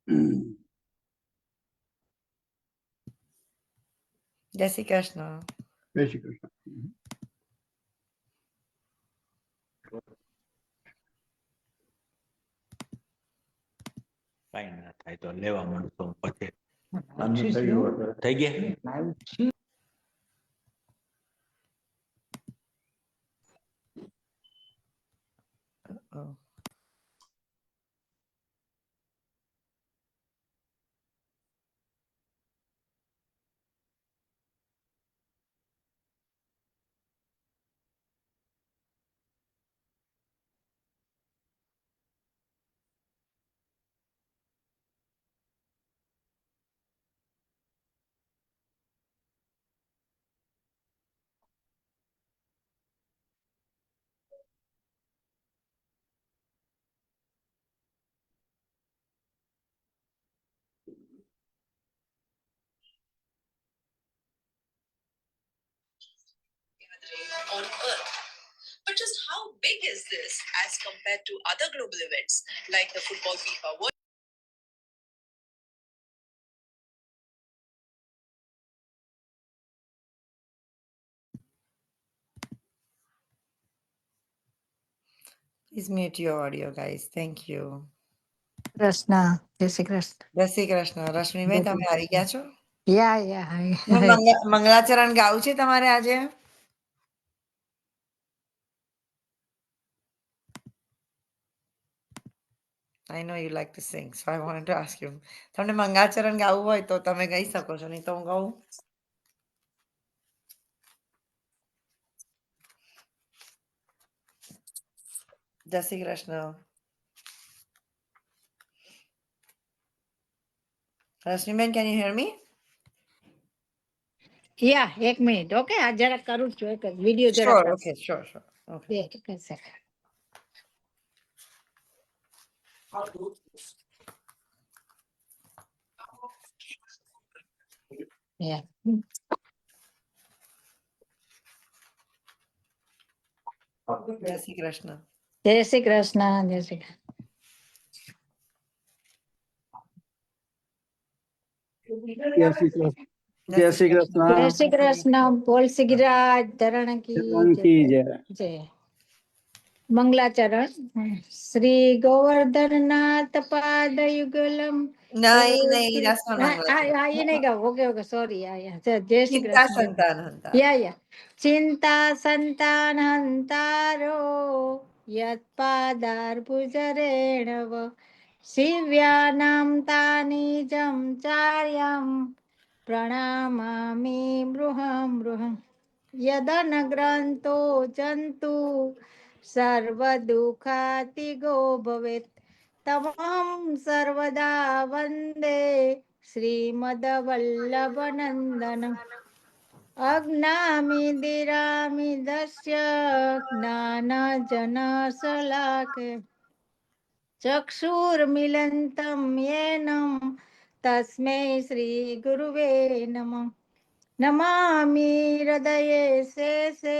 જય શ્રી કૃષ્ણ. જય શ્રી કૃષ્ણ. કઈ ના થાય તો લેવા માંડતો પછી થઈ ગયા. On Earth. But just how big is this as compared to other global events like the Football FIFA World Please mute your audio, guys. Thank you. Krishna, જય શ્રી કૃષ્ણ. જય શ્રી કૃષ્ણ. રશ્મિબેન, તમે આવી ગયા છો? યા યા મંગળાચરણ ગાવું છે તમારે આજે? I know you like to sing, so I wanted to ask you. તમને મંગળાચરણ ગાવું હોય તો તમે ગાઈ શકો છો, નહીં તો હું ગાઉં? જય Shri Krishna. Rashmiben, can you hear me? યા એક મિનિટ. ઓકે, આ જરા કરું છું, એક વિડિયો જરા. Sure, okay, sure. Okay. યા જય શ્રી કૃષ્ણ. જય શ્રી કૃષ્ણ, જય શ્રી કૃષ્ણ. જય શ્રી કૃષ્ણ. જય શ્રી કૃષ્ણ. જય શ્રી કૃષ્ણ. બોલ સિગરાજ ધરણ કી જય. જય. મંગલાચરણ. શ્રી ગોવર્ધનનાથ પાદ યુગલમ. નહીં, that's not હા મંગળાચરણ. એ નહીં ગાવ. Okay okay, sorry. જય શ્રી ચિંતા કૃષ્ણ. સંતાન હંતા. યા ચિંતા સંતાન હંતારો યત્પાદાર્ભુજરેણવ શિવ્યાનામ તાની જમ ચાર્યમ પ્રણામામિ મૃહં યદનગ્રંથો જંતુ સર્વદુઃખાતિગો ભવેત તમહં સર્વદા વંદે શ્રીમદવલ્લભનંદનમ અજ્ઞામિ દિરામિ દસ્ય જ્ઞાનજનશલાકે ચક્ષુર્મિલન્તમ યેનમ તસ્મૈ શ્રી ગુરુવે નમઃ નમામિ હૃદયે શેષે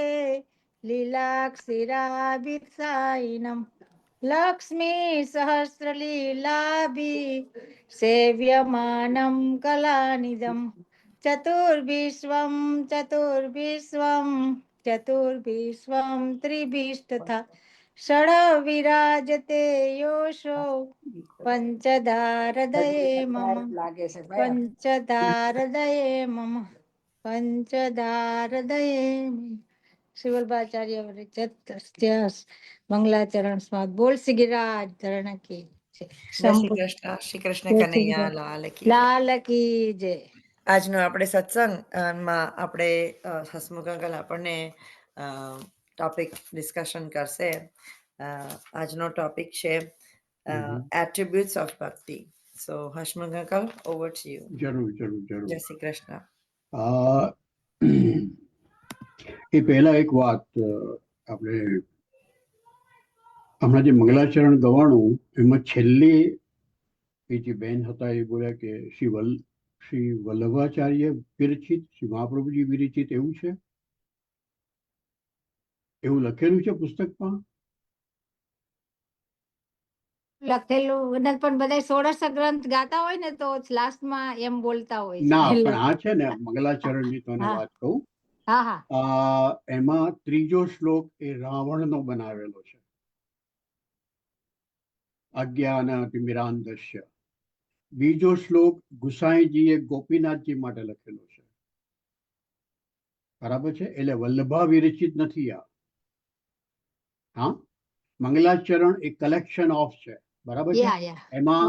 લીલાક્ષિરાભિસાયિનમ લક્ષ્મી સહસ્રલીલાભી સેવ્યમાનમ કલાનિધમ ચતુર્ભીષ્વમ ચતુર્ભીષ્વમ ત્રિભીષ્ટથા ષડ વિરાજતે યોષો પંચધારદયે મમ પંચધારદયે મમ પંચધારદયે શિવલભાચાર્ય મંગલાચરણ સ્વાદ બોલ સિગિરાજ ધરણ કી જય શ્રી કૃષ્ણ. શ્રી કૃષ્ણ કનૈયા લાલ કી જય. લાલ કી જય. આજનો આપણે સત્સંગમાં આપણે હસમુખ અંકલ આપણને ટોપિક ડિસ્કશન કરશે. આજનો ટોપિક છે attributes of bhakti. So Hasmukh uncle, over to you. જરૂર. જય શ્રી કૃષ્ણ. એ પહેલા એક વાત આપણે હમણાં જે મંગલાચરણ ગવાણું એમાં છેલ્લે એ જે બેન હતા એ બોલ્યા કે શ્રી વલ્લભાચાર્ય વિરચિત, શ્રી મહાપ્રભુજી વિરચિત, એવું છે, એવું લખેલું છે પુસ્તકમાં. લખેલું નથી, પણ બધા ષોડશ ગ્રંથ ગાતા હોય ને તો લાસ્ટમાં એમ બોલતા હોય છે. ના, પણ આ છે ને મંગલાચરણની તને હા. વાત કહું, હા હા એમાં ત્રીજો શ્લોક એ રાવણનો બનાવેલો છે, અજ્ઞાનાતિમિરાંધસ્ય. બીજો શ્લોક ગુસાઈજીએ ગોપીનાથજી માટે લખેલો છે, બરાબર છે, એટલે વલ્લભા વિરચિત નથી આ. હા, મંગલાચરણ એ કલેક્શન ઓફ છે, બરાબર છે. યા એમાં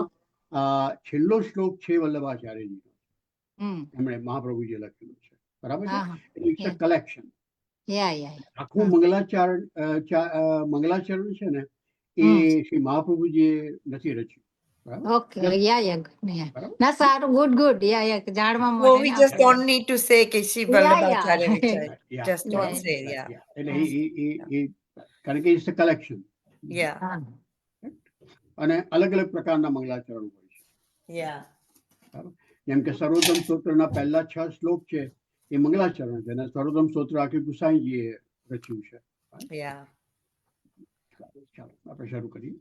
છેલ્લો શ્લોક છે વલ્લભાચાર્યજીનો, હમ એમણે મહાપ્રભુજીએ લખેલું છે, બરાબર છે. હા ઇટ્સ અ કલેક્શન. યા આખું મંગલાચરણ છે ને એ શ્રી મહાપ્રભુજીએ નથી રચ્યું, બરાબર. ઓકે યા બરાબર. ના સારું, ગુડ યા જાણવા So મળે we ને just આપણે. don't need to say કે Shri Vallabhacharya Yeah. વિચાર્ય. Yeah, Just don't બરાબર. say, Right, yeah. yeah. એટલે એ કારણ કે ઇટ્સ અ કલેક્શન, Yeah, હા અને અલગ અલગ પ્રકારના મંગલાચરણ હોય છે, yeah, બરાબર. જેમ કે સર્વોત્તમ સ્તોત્રના પહેલા 6 શ્લોક છે એ મંગલાચરણ છે, અને સર્વોત્તમ સ્તોત્ર આખી ગુસાઈજીએ રચ્યું છે. yeah. ચાલો આપણે શરૂ કરીએ.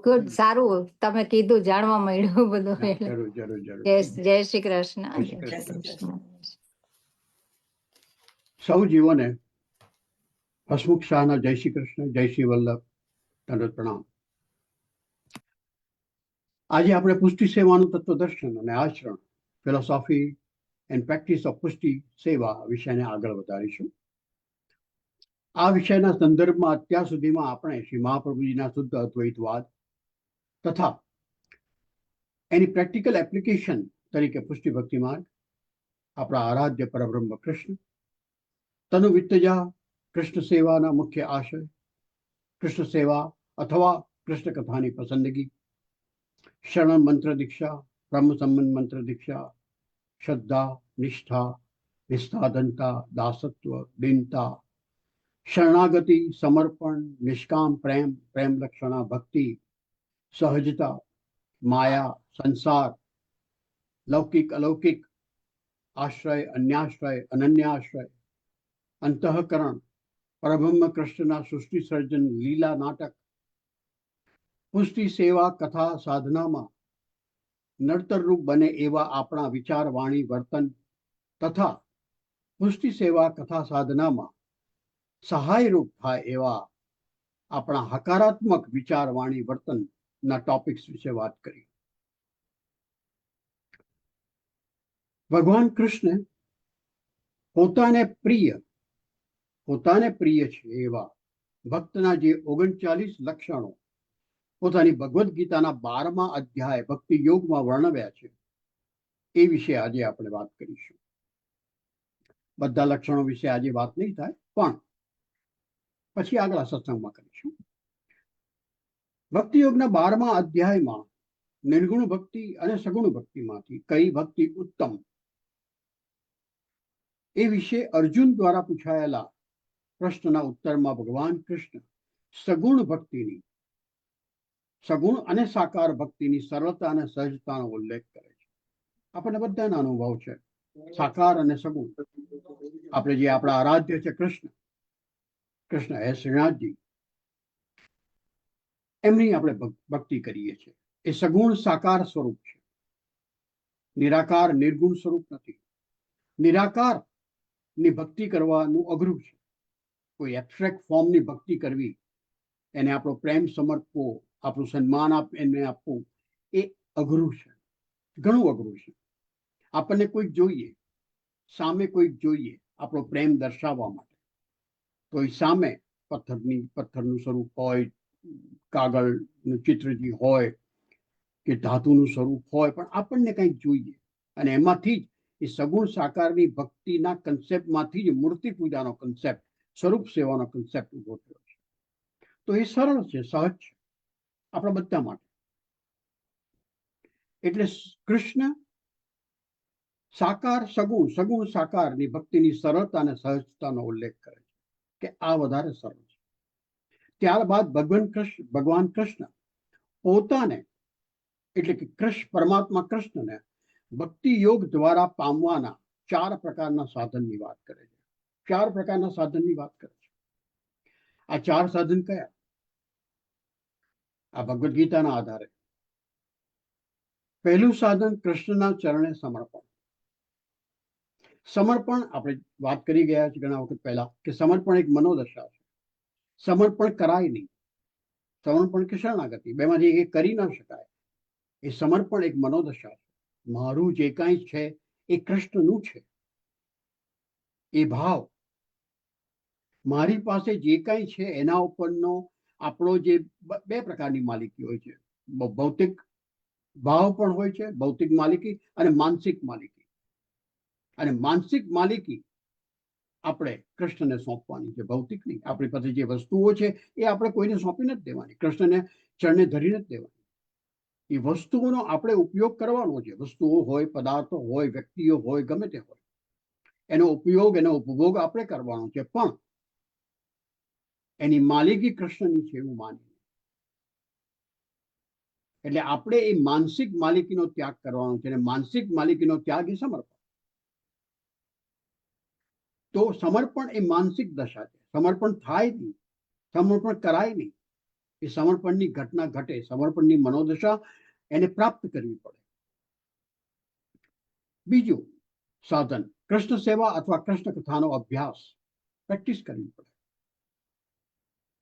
ગુડ, સારું તમે કીધું, જાણવા મળ્યું બધું. હા, એટલે જરૂર જરૂર જરૂર. જય શ્રી કૃષ્ણ. જય શ્રી જય શ્રી કૃષ્ણ. કૃષ્ણ. સૌ જીવોને હસમુખ શાહના જય શ્રી કૃષ્ણ, જય શ્રી વલ્લભ, દંડવત પ્રણામ. આજે આપણે પુષ્ટિ સેવાનું તત્વદર્શન અને આચરણ, ફિલોસોફી એન્ડ પ્રેક્ટિસ ઓફ પુષ્ટિ સેવા વિષયને આગળ વધારીશું. આ વિષયના સંદર્ભમાં અત્યાર સુધીમાં આપણે શ્રી મહાપ્રભુજીના શુદ્ધ અદ્વૈતવાદ તથા એની પ્રેક્ટિકલ એપ્લિકેશન તરીકે પુષ્ટિ ભક્તિ માર્ગ, આપણા આરાધ્ય પરબ્રહ્મ કૃષ્ણ, તનુ વિત્તજા કૃષ્ણ સેવાના મુખ્ય આશય, કૃષ્ણ સેવા અથવા કૃષ્ણ કથાની પસંદગી, શરણ મંત્ર દીક્ષા, બ્રહ્મ સંબંધ મંત્ર દીક્ષા, શ્રદ્ધા, નિષ્ઠા, નિસ્સાધનતા, દાસત્વ, દીનતા, શરણાગતિ, સમર્પણ, નિષ્કામ પ્રેમ, પ્રેમ લક્ષણા ભક્તિ, સહજતા, માયા, સંસાર, લૌકિક અલૌકિક, આશ્રય, અન્યાશ્રય, અનન્યાશ્રય, અંતઃકરણ, પરબ્રહ્મ કૃષ્ણના સૃષ્ટિ સર્જન લીલા નાટક, પુષ્ટિ સેવા કથા સાધનામાં નડતરરૂપ બને એવા આપણા વિચાર, વાણી, વર્તન તથા પુષ્ટિ સેવા કથા સાધનામાં સહાયરૂપ થાય એવા આપણા હકારાત્મક વિચાર, વાણી, વર્તનના ટોપિક્સ વિશે વાત કરી. ભગવાન કૃષ્ણ પોતાને પ્રિય છે એવા ભક્તના જે 39 લક્ષણો પોતાની ભગવદ્ ગીતાના 12મા અધ્યાય ભક્તિ યોગમાં વર્ણવ્યા છે, એ વિશે આજે આપણે વાત કરીશું. બધા લક્ષણો વિશે આજે વાત નહીં થાય, પણ પછી આગળ સત્સંગમાં કરીશું. ભક્તિ યોગના 12મા અધ્યાયમાં નિર્ગુણ ભક્તિ અને સગુણ ભક્તિમાંથી કઈ ભક્તિ ઉત્તમ એ વિશે અર્જુન દ્વારા પૂછાયેલા પ્રશ્નના ઉત્તરમાં ભગવાન કૃષ્ણ સગુણ ભક્તિની, સગુણ અને સાકાર ભક્તિની સરળતા અને સહજતાનો ઉલ્લેખ કરે છે. આપણને બધાનો અનુભવ છે, સાકાર અને સગુણ. આપણે જે આપણા આરાધ્ય છે કૃષ્ણ હે શ્રીનાથજી, એમની આપણે ભક્તિ કરીએ છીએ. એ સગુણ સાકાર સ્વરૂપ છે, નિરાકાર નિર્ગુણ સ્વરૂપ નથી. નિરાકાર ની ભક્તિ કરવાનું અઘરું છે. કોઈ એબ્સ્ટ્રેક્ટ ફોર્મની ભક્તિ કરવી, એને આપણો પ્રેમ સમર્પવો, આપણું સન્માન એને આપવું, એ અઘરું છે, ઘણું અઘરું છે. આપણને કોઈક જોઈએ, સામે કોઈક જોઈએ આપણો પ્રેમ દર્શાવવા માટે, તો એ સામે પથ્થરનું સ્વરૂપ હોય, કાગળનું ચિત્રજી હોય કે ધાતુનું સ્વરૂપ હોય, પણ આપણને કંઈક જોઈએ, અને એમાંથી જ એ સગુણ સાકારની ભક્તિના કન્સેપ્ટમાંથી જ મૂર્તિ પૂજાનો કન્સેપ્ટ, સ્વરૂપ સેવાનો કન્સેપ્ટ ઉભો થયો છે. તો એ સરળ છે, સહજ છે આપણા બધા માટે. એટલે કૃષ્ણ સાકાર સગુણ સાકારની ભક્તિની સરળતા અને સહજતાનો ઉલ્લેખ કરે છે કે આ વધારે સરળ છે. ત્યારબાદ ભગવાન કૃષ્ણ પોતાને, એટલે કે પરમાત્મા કૃષ્ણને ભક્તિ યોગ દ્વારા પામવાના 4 પ્રકારના સાધનની વાત કરે છે. 4 પ્રકારના સાધનની વાત કરે છે. આ 4 સાધન કયા? આ ભગવદ્ ગીતાના આધારે પહેલું સાધન કૃષ્ણના ચરણે સમર્પણ. સમર્પણ આપણે વાત કરી ગયા છે ઘણા વખત પહેલા કે સમર્પણ એક મનોદશા છે. સમર્પણ કરાય નહીં. સમર્પણ કે શરણાગતિ બેમાંથી એક કરી ન શકાય. એ સમર્પણ એક મનોદશા છે. મારું જે કાંઈ છે એ કૃષ્ણનું છે. એ ભાવ, મારી પાસે જે કાંઈ છે એના ઉપરનો આપણો જે બે પ્રકારની માલિકી હોય છે. ભૌતિક ભાવ પણ હોય છે, ભૌતિક માલિકી અને માનસિક માલિકી. અને માનસિક માલિકી આપણે કૃષ્ણને સોંપવાની છે, ભૌતિક નહીં. આપણી પાસે જે વસ્તુઓ છે એ આપણે કોઈને સોંપી નથી દેવાની, કૃષ્ણને ચરણે ધરી નથી દેવાની. એ વસ્તુઓનો આપણે ઉપયોગ કરવાનો છે. વસ્તુઓ હોય, પદાર્થો હોય, વ્યક્તિઓ હોય, ગમે તે હોય, એનો ઉપયોગ, એનો ઉપભોગ આપણે કરવાનો છે, પણ એની માલિકી કૃષ્ણની છે એવું માની. એટલે આપણે એ માનસિક માલિકીનો ત્યાગ કરવાનો છે, અને માનસિક માલિકીનો ત્યાગ એ સમર્પણ. તો સમર્પણ એ માનસિક દશા છે. સમર્પણ થાય નહીં, સમર્પણ કરાય નહીં. એ સમર્પણની ઘટના ઘટે, સમર્પણની મનોદશા એને પ્રાપ્ત કરવી પડે. બીજું સાધન કૃષ્ણ સેવા અથવા કૃષ્ણ કથાનો અભ્યાસ, પ્રેક્ટિસ કરવી પડે.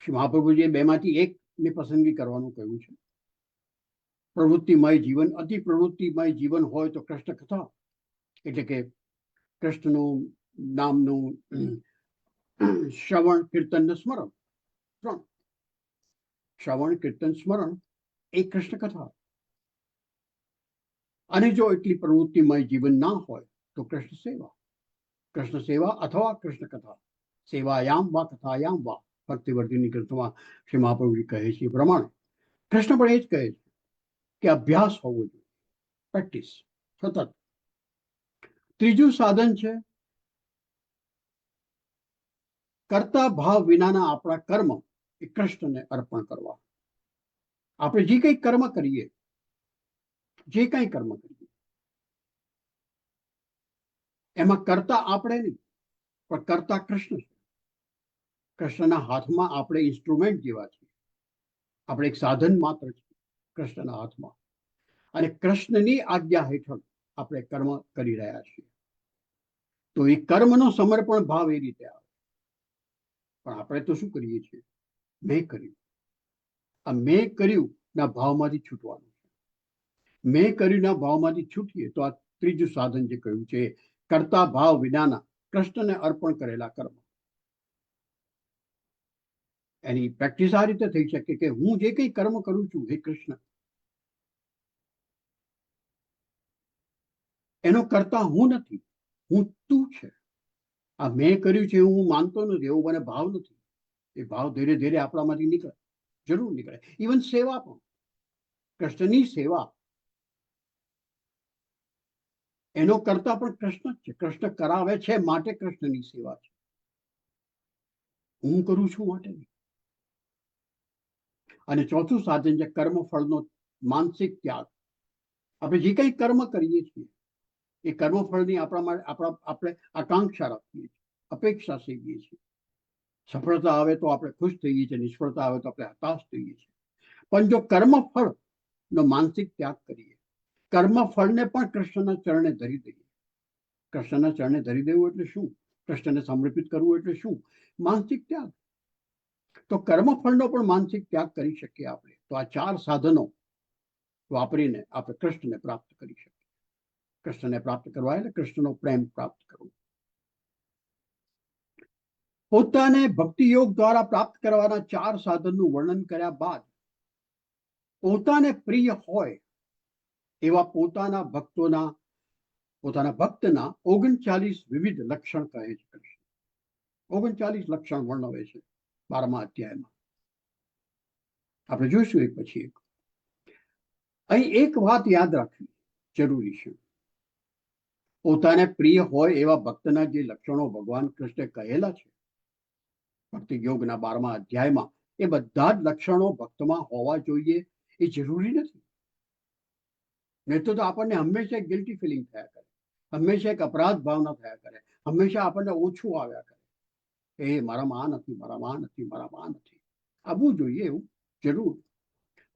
શ્રી મહાપ્રભુજીએ બેમાંથી એકની પસંદગી કરવાનું કહ્યું છે. પ્રવૃત્તિમય જીવન, અતિ પ્રવૃત્તિમય જીવન હોય તો કૃષ્ણ કથા એટલે કે કૃષ્ણનું નામનું શ્રવણ, કીર્તન ને સ્મરણ, ત્રણ. શ્રવણ, કીર્તન, સ્મરણ એ કૃષ્ણ કથા. અને જો એટલી પ્રવૃત્તિમય જીવન ના હોય તો કૃષ્ણ સેવા. કૃષ્ણ સેવા અથવા કૃષ્ણ કથા. સેવાયામ વા કથાયામ વા. ભક્તિવર્ધિની ગ્રંથોમાં શ્રી મહાપ્રભુજી કહે છે એ પ્રમાણે કૃષ્ણ પણ એ જ કહે છે કે અભ્યાસ હોવો જોઈએ, પ્રેક્ટિસ સતત. ત્રીજું સાધન છે કરતા ભાવ વિનાના આપણા કર્મ એ કૃષ્ણને અર્પણ કરવા. આપણે જે કંઈ કર્મ કરીએ, જે કંઈ કર્મ કરીએ એમાં કરતા આપણે નહીં, પણ કરતા કૃષ્ણ છે. કૃષ્ણના હાથમાં આપણે ઇન્સ્ટ્રુમેન્ટ જેવા છીએ. આપણે એક સાધન માત્ર છીએ કૃષ્ણના હાથમાં, અને કૃષ્ણની આજ્ઞા હેઠળ આપણે કર્મ કરી રહ્યા છીએ. તો એ કર્મનો સમર્પણ ભાવ એ રીતે આવે. પણ આપણે તો શું કરીએ છીએ? મેં કર્યું. આ મેં કર્યું ના ભાવમાંથી છૂટવાનું છે. મેં કર્યું ના ભાવમાંથી છૂટીએ તો આ ત્રીજું સાધન જે કહ્યું છે કરતા ભાવ વિનાના કૃષ્ણને અર્પણ કરેલા કર્મ. એની પ્રેક્ટિસ આ રીતે થઈ શકે કે હું જે કંઈ કર્મ કરું છું હે કૃષ્ણ, એનો કરતા હું નથી, હું તું છે. આ મેં કર્યું છે હું માનતો નથી, એવો મને ભાવ નથી. એ ભાવ ધીરે ધીરે આપણામાંથી નીકળે, જરૂર નીકળે. ઇવન સેવા પણ, કૃષ્ણની સેવા એનો કરતા પણ કૃષ્ણ જ છે. કૃષ્ણ કરાવે છે માટે કૃષ્ણની સેવા છે, હું કરું છું માટે નહીં. અને ચોથું સાધન છે કર્મફળનો માનસિક ત્યાગ. આપણે જે કંઈ કર્મ કરીએ છીએ એ કર્મફળની આપણે આકાંક્ષા રાખીએ છીએ, અપેક્ષા સેવીએ છીએ. સફળતા આવે તો આપણે ખુશ થઈએ છીએ, નિષ્ફળતા આવે તો આપણે હતાશ થઈએ છીએ. પણ જો કર્મફળનો માનસિક ત્યાગ કરીએ, કર્મફળને પણ કૃષ્ણના ચરણે ધરી દઈએ. કૃષ્ણના ચરણે ધરી દેવું એટલે શું? કૃષ્ણને સમર્પિત કરવું એટલે શું? માનસિક ત્યાગ. તો કર્મફળનો પણ માનસિક ત્યાગ કરી શકીએ આપણે. તો આ ચાર સાધનો વાપરીને આપણે કૃષ્ણને પ્રાપ્ત કરી શકીએ. કૃષ્ણને પ્રાપ્ત કરવા એટલે કૃષ્ણનો પ્રેમ પ્રાપ્ત કરવો. પોતાને ભક્તિ યોગ દ્વારા પ્રાપ્ત કરવાના ચાર સાધનનું વર્ણન કર્યા બાદ પોતાને પ્રિય હોય એવા પોતાના ભક્તના 39 વિવિધ લક્ષણ કહે છે કૃષ્ણ. 39 લક્ષણ વર્ણવે છે 12મા અધ્યાયમાં. આપણે જોઈશું એક પછી એક. અહીં એક વાત યાદ રાખવી જરૂરી છે. પોતાને પ્રિય હોય એવા ભક્તના જે લક્ષણો ભગવાન કૃષ્ણે કહેલા છે ભક્તિ યોગના 12મા અધ્યાયમાં, એ બધા જ લક્ષણો ભક્તમાં હોવા જોઈએ એ જરૂરી નથી. નહીં તો આપણને હંમેશા એક ગિલ્ટી ફિલિંગ થયા કરે, હંમેશા એક અપરાધ ભાવના થયા કરે, હંમેશા આપણને ઓછું આવ્યા કરે. એ મારામાં આ નથી, મારામાં આ નથી, મારામાં આ નથી. આવવું જોઈએ એવું જરૂર.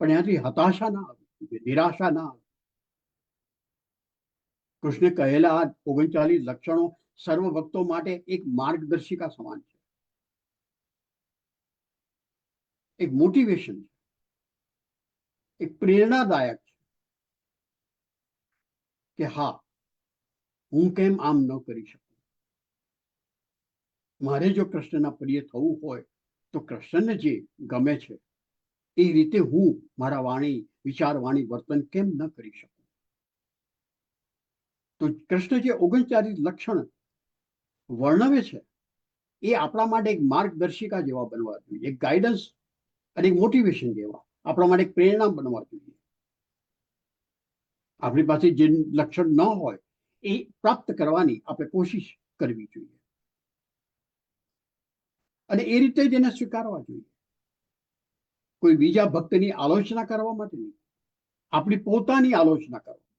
પણ એનાથી હતાશા ના આવવી જોઈએ, નિરાશા ના આવવી. કૃષ્ણે કહેલા આ 39 લક્ષણો સર્વ ભક્તો માટે એક માર્ગદર્શિકા સમાન છે, એક મોટિવેશન છે, એક પ્રેરણાદાયક છે કે હા, હું કેમ આમ ન કરી શકું. મારે જો કૃષ્ણના પ્રિય થવું હોય તો કૃષ્ણને જે ગમે છે એ રીતે હું મારા વાણી, વિચાર, વાણી, વર્તન કેમ ન કરી શકું. તો કૃષ્ણ જે 39 લક્ષણ વર્ણવે છે એ આપણા માટે એક માર્ગદર્શિકા જેવા બનવા જોઈએ, એક ગાઈડન્સ અને એક મોટિવેશન જેવા આપણા માટે એક પ્રેરણા બનવા જોઈએ. આપણી પાસે જે લક્ષણ ન હોય એ પ્રાપ્ત કરવાની આપણે કોશિશ કરવી જોઈએ અને એ રીતે જ એને સ્વીકારવા જોઈએ. કોઈ બીજા ભક્તની આલોચના કરવા માટે નહીં, આપણી પોતાની આલોચના કરવા.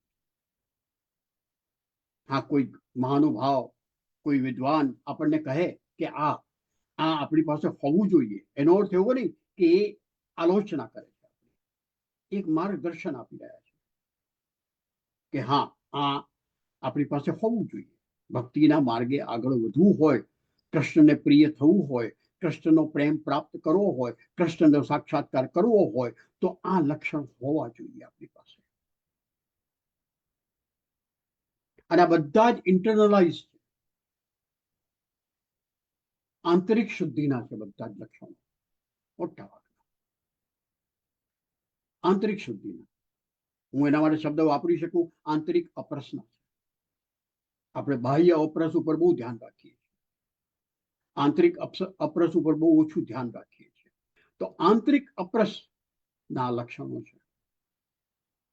હા, કોઈ મહાનુભાવ, કોઈ વિદ્વાન આપણને કહે કે આ આપણી પાસે હોવું જોઈએ, એનો અર્થ એવો નહીં કે એ આલોચના કરે છે, એક માર્ગદર્શન આપી રહ્યા છે કે હા, આ આપણી પાસે હોવું જોઈએ. ભક્તિના માર્ગે આગળ વધવું હોય, કૃષ્ણને પ્રિય થવું હોય, કૃષ્ણનો પ્રેમ પ્રાપ્ત કરવો હોય, કૃષ્ણનો સાક્ષાત્કાર કરવો હોય તો આ લક્ષણ હોવા જોઈએ આપણી પાસે. અને આ બધા જ ઇન્ટરનલાઇઝ છે, આંતરિક શુદ્ધિના છે બધા જ લક્ષણો, મોટા ભાગના આંતરિક શુદ્ધિના. હું એના માટે શબ્દ વાપરી શકું, આંતરિક અપરસના છે. આપણે બાહ્ય અપરસ ઉપર બહુ ધ્યાન રાખીએ છીએ, આંતરિક અપરસ ઉપર બહુ ઓછું ધ્યાન રાખીએ છીએ. તો આંતરિક અપરસ ના લક્ષણો છે,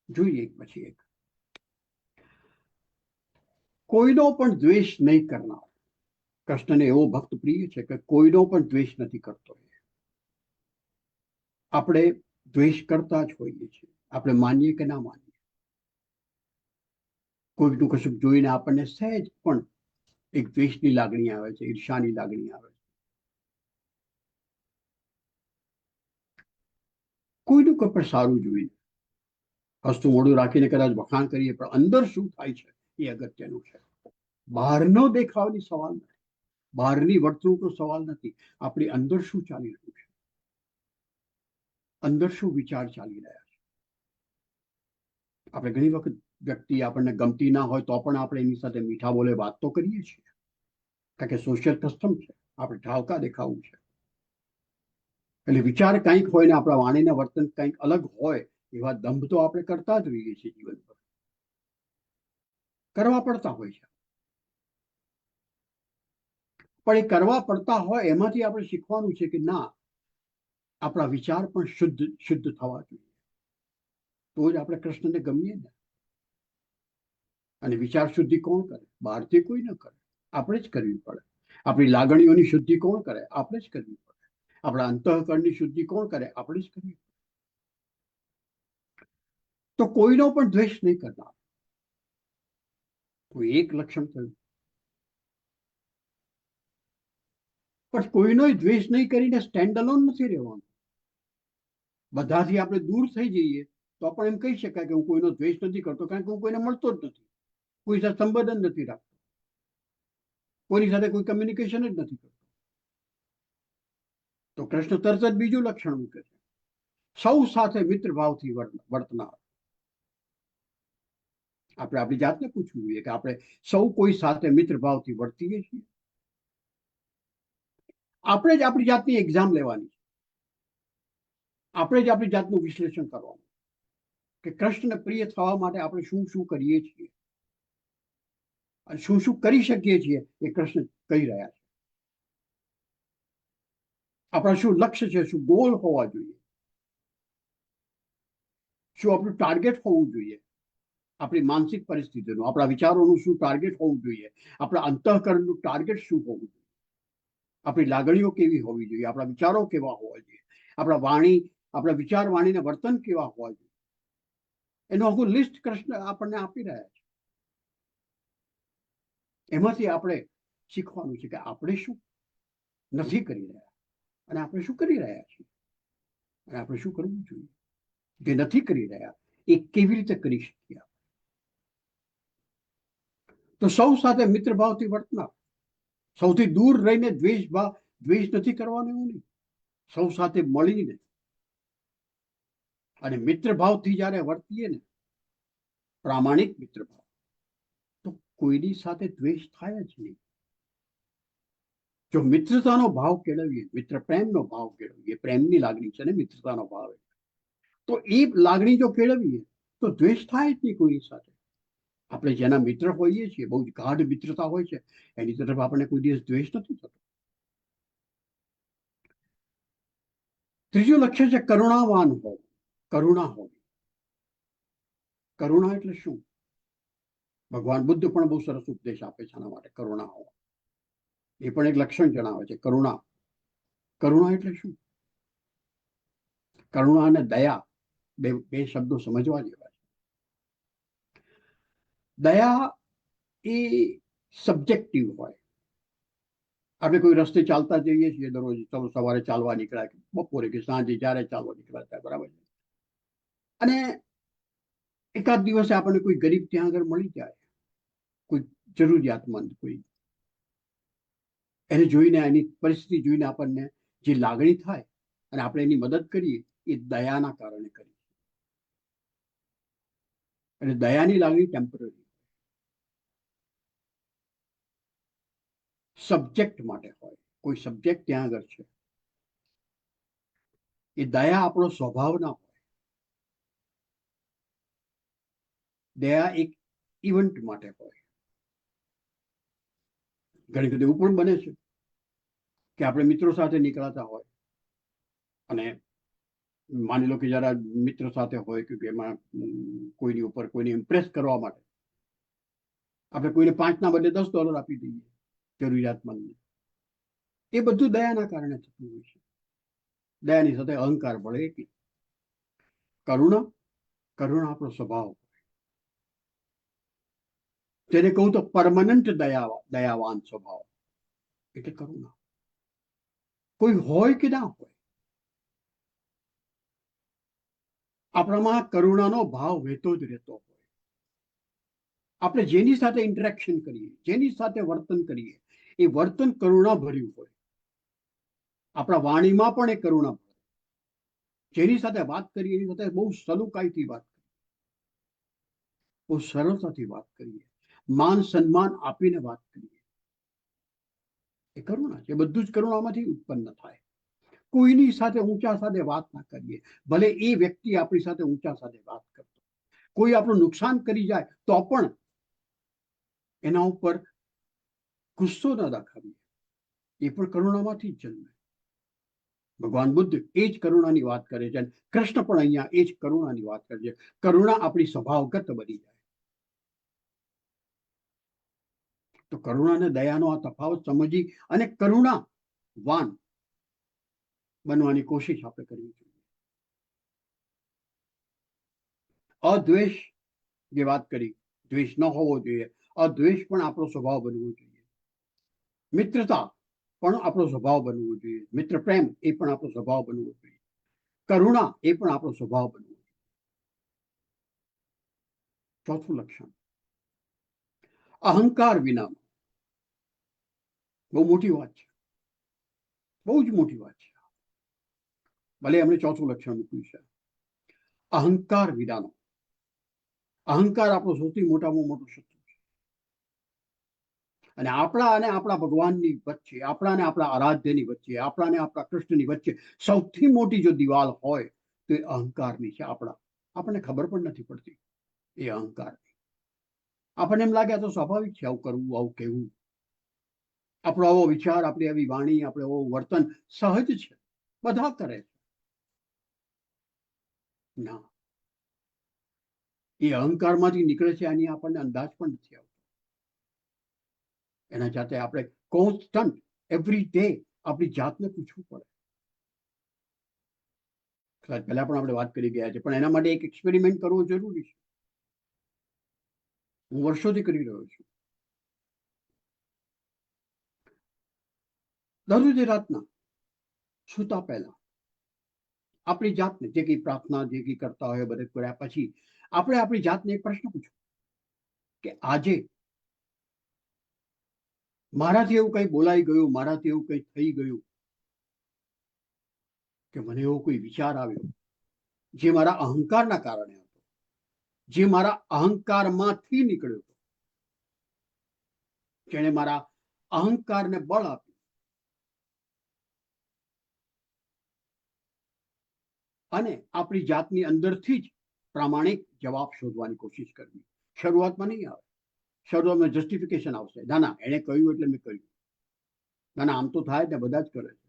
જોઈએ એક પછી એક. કોઈનો પણ દ્વેષ નહીં કરનાર. કૃષ્ણને એવો ભક્ત પ્રિય છે કે કોઈનો પણ દ્વેષ નથી કરતો. આપણે દ્વેષ કરતા જ હોઈએ છીએ, આપણે માનીએ કે ના માનીએ. કોઈકનું કશુંક જોઈને આપણને સહેજ પણ એક દ્વેષની લાગણી આવે છે, ઈર્ષાની લાગણી આવે છે. કોઈનું કોઈ પણ સારું જોઈએ, હસતું મોઢું રાખીને કદાચ વખાણ કરીએ, પણ અંદર શું થાય છે એ અગત્યનું છે. બહારનો દેખાવની સવાલ નથી, બહારની વર્તણૂકનો સવાલ નથી, આપણી અંદર શું ચાલી રહ્યું છે, અંદર શું વિચાર ચાલી રહ્યા છે. આપણે ઘણી વખત વ્યક્તિ આપણને ગમતી ના હોય તો પણ આપણે એની સાથે મીઠા બોલે વાત તો કરીએ છીએ, કારણ કે સોશિયલ કસ્ટમ છે, આપણે ઠાવકા દેખાવું છે. એટલે વિચાર કંઈક હોય ને આપણા વાણીના વર્તન કંઈક અલગ હોય એવા દંભ તો આપણે કરતા જ રહીએ છીએ જીવનભર, કરવા પડતા હોય છે. પણ એ કરવા પડતા હોય એમાંથી આપણે શીખવાનું છે કે ના, આપણા વિચાર પણ શુદ્ધ થવા જોઈએ, તો જ આપણે કૃષ્ણને ગમીએ ને. અને વિચાર શુદ્ધિ કોણ કરે? બહારથી કોઈ ન કરે, આપણે જ કરવી પડે. આપણી લાગણીઓની શુદ્ધિ કોણ કરે? આપણે જ કરવી પડે. આપણા અંતઃકરણની શુદ્ધિ કોણ કરે? આપણે જ કરવી પડે. તો કોઈનો પણ દ્વેષ નહીં કરનાર, કોઈ એક લક્ષણ થયું. પણ કોઈનો દ્વેષ નહીં કરીને સ્ટેન્ડ અલોન નથી રહેવાનું. બધાથી આપણે દૂર થઈ જઈએ તો પણ એમ કહી શકાય કે હું કોઈનો દ્વેષ નથી કરતો, કારણ કે હું કોઈને મળતો જ નથી, કોઈ સાથે સંબંધ નથી રાખતો, કોઈની સાથે કોઈ કમ્યુનિકેશન જ નથી કરતો. તો કૃષ્ણ તરત જ બીજું લક્ષણ મૂકે છે, સૌ સાથે મિત્ર ભાવથી વર્તનાર. આપણે આપણી જાતને પૂછવું જોઈએ કે આપણે સૌ કોઈ સાથે મિત્ર ભાવથી વર્તીએ છીએ. આપણે જ આપણી જાતની એક્ઝામ લેવાની છે, આપણે જ આપણી જાતનું વિશ્લેષણ કરવાનું કે કૃષ્ણને પ્રિય થવા માટે આપણે શું શું કરીએ છીએ અને શું શું કરી શકીએ છીએ એ કૃષ્ણ કહી રહ્યા છે. આપણા શું લક્ષ્ય છે, શું ગોલ હોવા જોઈએ, શું આપણું ટાર્ગેટ હોવું જોઈએ, આપણી માનસિક પરિસ્થિતિનું, આપણા વિચારોનું શું ટાર્ગેટ હોવું જોઈએ, આપણા અંતઃકરણનું ટાર્ગેટ શું હોવું જોઈએ, આપણી લાગણીઓ કેવી હોવી જોઈએ, આપણા વિચારો કેવા હોવા જોઈએ, આપણા વિચાર, વાણી ને વર્તન કેવા હોવા જોઈએ. એનું આખું લિસ્ટ કૃષ્ણ આપણને આપી રહ્યા છે. એમાંથી આપણે શીખવાનું છે કે આપણે શું નથી કરી રહ્યા અને આપણે શું કરી રહ્યા છીએ અને આપણે શું કરવું જોઈએ. જે નથી કરી રહ્યા એ કેવી રીતે કરી શકીએ? તો સૌ સાથે મિત્ર ભાવથી વર્તનાર, સૌથી દૂર રહીને દ્વેષ નથી કરવાનો એવું નહીં. સૌ સાથે મળીને અને મિત્ર ભાવથી જ્યારે વર્તીએ ને, પ્રામાણિક મિત્ર ભાવ, તો કોઈની સાથે દ્વેષ થાય જ નહીં. જો મિત્રતાનો ભાવ કેળવીએ, મિત્ર પ્રેમનો ભાવ કેળવીએ, પ્રેમની લાગણી છે ને મિત્રતાનો ભાવ, તો એ લાગણી જો કેળવીએ તો દ્વેષ થાય જ નહીં કોઈની સાથે. આપણે જેના મિત્ર હોઈએ છીએ, બહુ જ ગાઢ મિત્રતા હોય છે, એની તરફ આપણને કોઈ દિવસ દ્વેષ નથી થતો. ત્રીજું લક્ષ્ય છે કરુણાવાન હોવું, કરુણા હોવી. કરુણા એટલે શું? ભગવાન બુદ્ધ પણ બહુ સરસ ઉપદેશ આપે છે આના માટે, કરુણા હોવા. એ પણ એક લક્ષણ જણાવે છે, કરુણા. કરુણા એટલે શું? કરુણા અને દયા બે શબ્દો સમજવા જેવા છે. દયા એ સબ્જેક્ટિવ હોય. આપણે કોઈ રસ્તે ચાલતા જઈએ છીએ દરરોજ, ચલો સવારે ચાલવા નીકળ્યા, બપોરે કે સાંજે જ્યારે ચાલવા નીકળ્યા, બરાબર છે. અને એકાદ દિવસે આપણને કોઈ ગરીબ ત્યાં આગળ મળી જાય, કોઈ જરૂરિયાતમંદ, કોઈ, એને જોઈને, એની પરિસ્થિતિ જોઈને આપણને જે લાગણી થાય અને આપણે એની મદદ કરીએ, એ દયાના કારણે કરીએ. અને દયાની લાગણી ટેમ્પરરી, સબ્જેક્ટ માટે હોય. કોઈ સબ્જેક્ટ ત્યાં આગળ છે. એ દયા આપણો સ્વભાવ ના હોય. દયા એક ઇવેન્ટ માટે હોય. ઘણી વખત એવું પણ બને છે કે આપણે મિત્રો સાથે નીકળાતા હોય અને માની લો કે જરા મિત્ર સાથે હોય કે એમાં કોઈની ઉપર કોઈને ઇમ્પ્રેસ કરવા માટે આપણે કોઈને 5 ના બદલે $10 આપી દઈએ જરૂરિયાતમંદને. એ બધું દયાના કારણે થતું હોય છે. દયાની સાથે અહંકાર ભળે એટલે. કરુણા આપણો સ્વભાવ, તેને કહું તો પરમનન્ટ દયાવાન સ્વભાવ એટલે કરુણા. કોઈ હોય કે ના હોય, આપણામાં કરુણાનો ભાવ વહેતો જ રહેતો હોય. આપણે જેની સાથે ઇન્ટરેક્શન કરીએ, જેની સાથે વર્તન કરીએ, એ વર્તન કરુણા ભર્યું હોય. આપણા વાણીમાં પણ એ કરુણા ભરે. જેની સાથે વાત કરીએ એની સાથે બહુ સલુકાઈથી વાત કરીએ, બહુ સરળતાથી વાત કરીએ, માન સન્માન આપીને વાત કરીએ, એ કરુણા છે. બધું જ કરુણામાંથી ઉત્પન્ન થાય. કોઈની સાથે ઊંચા સાથે વાત ના કરીએ, ભલે એ વ્યક્તિ આપણી સાથે ઊંચા સાથે વાત કરતો, કોઈ આપણું નુકસાન કરી જાય તો પણ એના ઉપર ગુસ્સો ન દાખવીએ, એ પણ કરુણામાંથી જ જન્મે. ભગવાન બુદ્ધ એ જ કરુણાની વાત કરે છે. કૃષ્ણ પણ અહીંયા એ જ કરુણાની વાત કરે છે. કરુણા આપણી સ્વભાવગત બની જાય. તો કરુણા અને દયાનો આ તફાવત સમજી અને કરુણાવાન બનવાની કોશિશ આપણે કરવી જોઈએ. અદ્વેષ, જે વાત કરી, દ્વેષ ન હોવો જોઈએ. અદ્વેષ પણ આપણો સ્વભાવ બનવો જોઈએ. મિત્રતા પણ આપણો સ્વભાવ બનવો જોઈએ. મિત્ર પ્રેમ એ પણ આપણો સ્વભાવ બનવો જોઈએ. કરુણા એ પણ આપણો સ્વભાવ બનવો જોઈએ. ચોથું લક્ષણ, અહંકાર વિના. બહુ મોટી વાત છે, બહુ જ મોટી વાત છે. ભલે એમણે ચોથું લક્ષણ મૂક્યું છે, અહંકાર વિનાનો. અહંકાર આપણો સૌથી મોટામાં મોટો શત્રુ છે. અને આપણા ભગવાનની વચ્ચે, આપણા અને આપણા આરાધ્યની વચ્ચે, આપણા અને આપણા કૃષ્ણની વચ્ચે સૌથી મોટી જો દિવાલ હોય તો એ અહંકારની છે. આપણને ખબર પણ નથી પડતી એ અહંકારની. આપણને એમ લાગે આ તો સ્વાભાવિક છે, આવું કરવું, આવું કહેવું. આપણો આવો વિચાર, આપણી આવી વાણી, આપણે આવું વર્તન સહજ છે, બધા કરે છે. ના, એ અહંકારમાંથી નીકળે છે આની આપણને અંદાજ પણ નથી આવતો. એના જાતે આપણે કોન્સ્ટન્ટ એવરી ડે આપણી જાતને પૂછવું પડે. પહેલા પણ આપણે વાત કરી ગયા છે, પણ એના માટે એક એક્સપેરિમેન્ટ કરવો જરૂરી છે. હું વર્ષોથી કરી રહ્યો છું. દરરોજ રાતના સૂતા પહેલા આપણી જાતને જે કંઈ પ્રાર્થના જે કંઈ કરતા હોય બધે કર્યા પછી આપણે આપણી જાતને એક પ્રશ્ન પૂછો કે આજે મારાથી એવું કંઈ બોલાઈ ગયું, મારાથી એવું કંઈ થઈ ગયું કે મને એવો કોઈ વિચાર આવ્યો જે મારા અહંકારના કારણે હતો, જે મારા અહંકારમાંથી નીકળ્યો હતો, જેણે મારા અહંકારને બળ આપ્યું. અને આપણી જાતની અંદરથી જ પ્રામાણિક જવાબ શોધવાની કોશિશ કરવી. શરૂઆતમાં નહીં આવે, શરૂઆતમાં જસ્ટિફિકેશન આવશે, ના ના એણે કહ્યું એટલે મેં કર્યું, ના ના આમ તો થાય ને બધા જ કરે છે,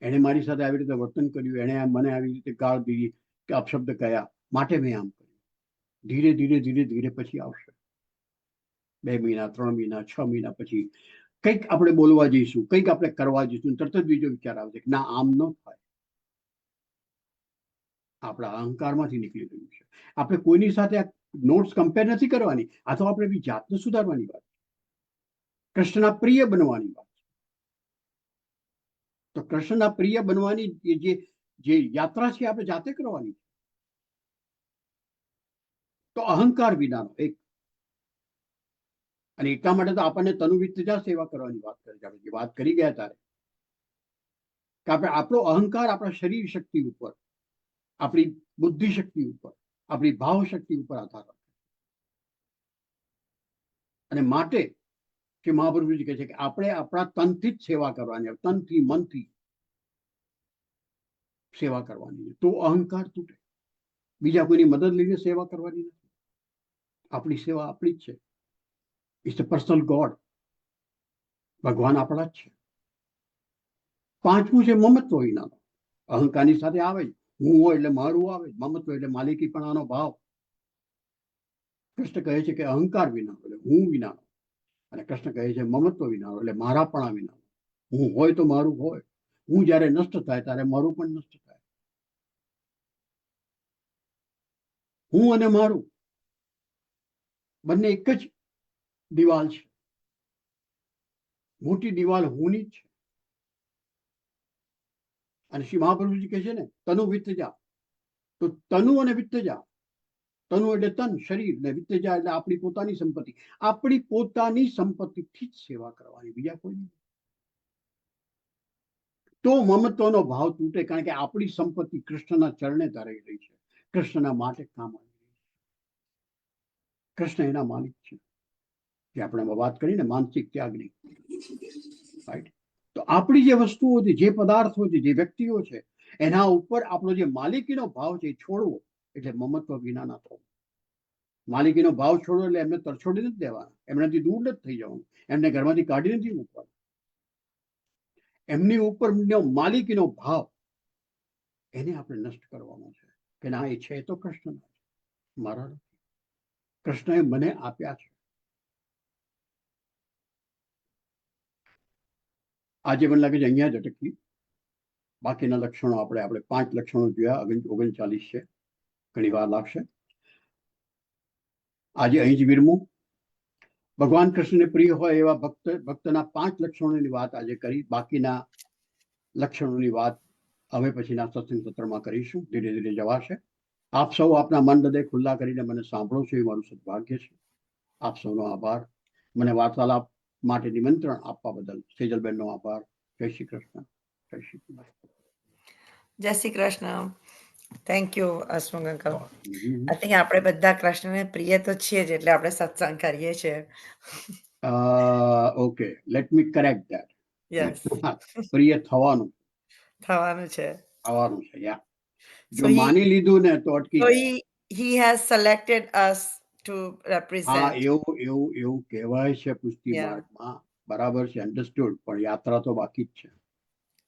એણે મારી સાથે આવી રીતે વર્તન કર્યું, એણે મને આવી રીતે ગાળ દીધી કે અપશબ્દ કહ્યા માટે મેં આમ કર્યું. ધીરે ધીરે ધીરે ધીરે પછી આવશે 2 મહિના 3 મહિના 6 મહિના પછી કંઈક આપણે બોલવા જઈશું, કંઈક આપણે કરવા જઈશું, તરત જ બીજો વિચાર આવશે કે ના આમ ન થાય. આપણા અહંકારમાંથી નીકળી ગયું છે. આપણે કોઈની સાથે નોટ્સ કમ્પેર નથી કરવાની, આ તો આપણે બી જાતને સુધારવાની વાત છે, કૃષ્ણના પ્રિય બનવાની વાત છે. તો કૃષ્ણના પ્રિય બનવાની જે યાત્રા છે આપણે જાતે કરવાની છે. તો અહંકાર વિનાનો એક, અને એટલા માટે તો આપણને તનુવિત્તજા સેવા કરવાની વાત કરે છે. આપણે જે વાત કરી ગયા ત્યારે કે આપણે આપણો અહંકાર આપણા શરીર શક્તિ ઉપર, આપણી બુદ્ધિ શક્તિ ઉપર, આપણી ભાવ શક્તિ ઉપર આધાર રાખે. અને માટે કે મહાપ્રભુજી કહે છે કે આપણે આપણા તનથી જ સેવા કરવાની, તનથી મનથી સેવા કરવાની, તો અહંકાર તૂટે. બીજા કોઈની મદદ લઈને સેવા કરવાની નથી. આપણી સેવા આપણી જ છે. It's a personal god. ભગવાન આપણા જ છે. પાંચમું છે મમત્વ વિનાનો. અહંકારની સાથે આવે જ, હું હોય એટલે મારું આવે, મમત્વ એટલે માલિકીપણાનો ભાવ. કૃષ્ણ કહે છે કે અહંકાર વિનાનો એટલે હું વિનાનો, અને કૃષ્ણ કહે છે મમત્વ વિનાનો એટલે મારાપણા વિનાનો. હું હોય તો મારું હોય, હું જ્યારે નષ્ટ થાય ત્યારે મારું પણ નષ્ટ થાય. હું અને મારું બંને એક જ દિવાલ છે. મોટી દિવાલ હુંની જ છે. અને શ્રી મહાપ્રભુજી કહે છે ને તનુ વિત્તજા, તો તનુ અને વિત્તજા, તનુ એટલે તન શરીર, ને વિત્તજા એટલે આપણી પોતાની સંપત્તિ. આપણી પોતાની સંપત્તિથી જ સેવા કરવાની, બીજા કોઈ નહીં. તો મમત્વનો ભાવ તૂટે, કારણ કે આપણી સંપત્તિ કૃષ્ણના ચરણે ધરાઈ રહી છે, કૃષ્ણના માટે કામ આવી રહી છે. કૃષ્ણ એના માલિક છે. જે આપણે વાત કરીને માનસિક ત્યાગની, રાઈટ. તો આપણી જે વસ્તુઓ છે, જે પદાર્થો છે, જે વ્યક્તિઓ છે, એના ઉપર આપણો જે માલિકીનો ભાવ છે એ છોડવો એટલે મમત્વ વિનાના થવું. માલિકીનો ભાવ છોડવો એટલે એમને તરછોડી નથી દેવાના, એમનાથી દૂર નથી થઈ જવાનું, એમને ઘરમાંથી કાઢી નથી મૂકવાનું. એમની ઉપર માલિકીનો ભાવ એને આપણે નષ્ટ કરવાનો છે કે ના એ છે તો કૃષ્ણના છે, મારા નથી. કૃષ્ણએ મને આપ્યા છે. આજે મને લાગે છે અહીંયા જ અટકી. બાકીના લક્ષણો આપણે 5 લક્ષણો જોયા, 39 છે, ઘણી વાર લાગશે. આજે અહીં જ વિરમું. ભગવાન કૃષ્ણને પ્રિય હોય એવા ભક્તના 5 લક્ષણોની વાત આજે કરી. બાકીના લક્ષણોની વાત હવે પછીના સત્સંગ સત્રમાં કરીશું. ધીરે ધીરે જવાશે. આપ સૌ આપના મન હૃદય ખુલ્લા કરીને મને સાંભળો છો એ મારું સદભાગ્ય છે. આપ સૌનો આભાર. મને વાર્તાલાપ માટે નિમંત્રણ આપવા બદલ સેજલબેનનો આભાર. જય શ્રી કૃષ્ણ. જય શ્રી કૃષ્ણ. જય Shri Krishna. Thank you Hasmukh uncle. I think આપણે બધા કૃષ્ણને પ્રિય તો છીએ જ, એટલે આપણે સત્સંગ કરીએ છીએ. Okay, let me correct that. Yes, પ્રિય થવાનું થવાનું છે. યા. So જો માની લીધું ને તો અટકી જાય. he has selected us to હા, represent. એવું કહેવાય છે પુષ્ટિ Yeah. માર્ગમાં. બરાબર છે, અન્ડરસ્ટુડ. પણ યાત્રા તો બાકી જ છે.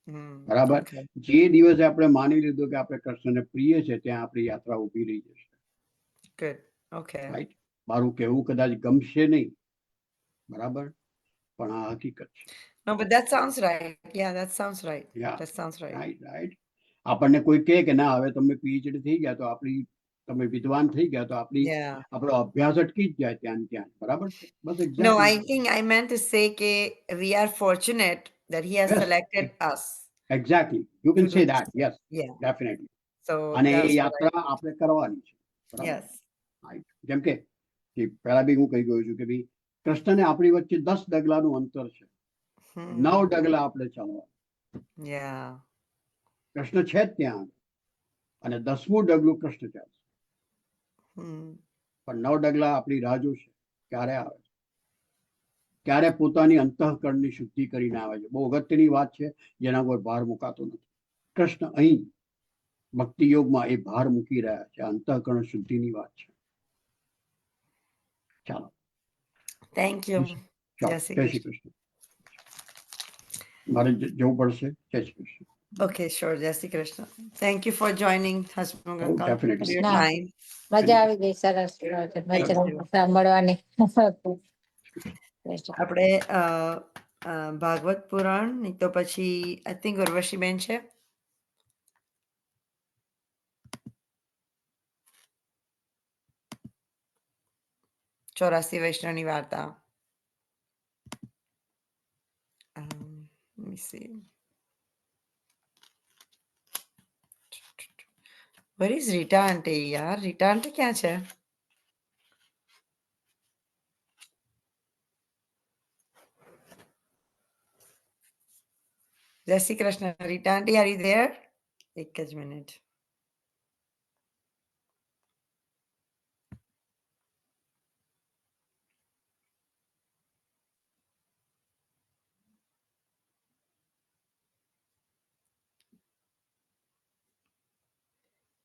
Hmm, બરાબર. okay. જે દિવસે આપણે માની લીધું કે આપણે કૃષ્ણને પ્રિય છે, ત્યાં આપણી યાત્રા ઊભી રહી જશે. Good. Okay. રાઈટ. મારું કહેવું કદાચ ગમશે નહીં, બરાબર, પણ આ હકીકત છે. No, but that sounds right. Yeah, that sounds right. Yeah. That sounds right. Right. આપણને કોઈ કહે કે ના હવે તમે પીએચડી થઈ ગયા તો તમે વિદ્વાન થઈ ગયા તો Yeah. આપણો અભ્યાસ અટકી જ જાય ત્યાં. બરાબર છે. બસ No, exactly. I think I meant to say that we are fortunate that he has Yes. selected us. Exactly you can To સે do that, yes, Yeah. Definitely. So અને એ that's what યાત્રા આપણે કરવાની છે, બરાબર? yes. Right. જેમ કે પહેલા બી હું કહી ગયો છું કે ભાઈ કૃષ્ણને આપણી વચ્ચે 10 ડગલાનું અંતર છે, 9 ડગલા આપણે ચાલવા. Yeah. કૃષ્ણ છે જ ત્યાં અને 10મું ડગલું કૃષ્ણ ચાલશે, Hmm. પણ 9 ડગલા આપણી રાહ જોશે ક્યારે આવે છે, ક્યારે પોતાની અંતઃકરણની શુદ્ધિ કરીને આવે છે. બહુ અગત્યની વાત છે જેના પર ભાર મુકાતો નથી. કૃષ્ણ અહીં ભક્તિ યોગમાં એ ભાર મૂકી રહ્યા છે, અંતઃકરણ શુદ્ધિની વાત છે. ચાલો, Thank you. ચાલો, Jai Shri જય શ્રી કૃષ્ણ. મારે જવું પડશે. જય Shri Krishna. Okay, sure. Jai Shri Krishna. Thank you for joining Hasmukh Oh, uncle. definitely. For your Krishna. time. મજા આવી ગઈ, સરસ વચન you. સાંભળવાની. આપણે ભાગવત પુરાણ નહીં તો પછી આઈ થિંક ઉર્વશીબેન છે. ચોરાસી વૈષ્ણવની વાર્તા. Let me see. Where is Rita aunty? यार Rita aunty ક્યાં છે? જય Shri Krishna. Rita aunty, are you there? એક જ મિનિટ.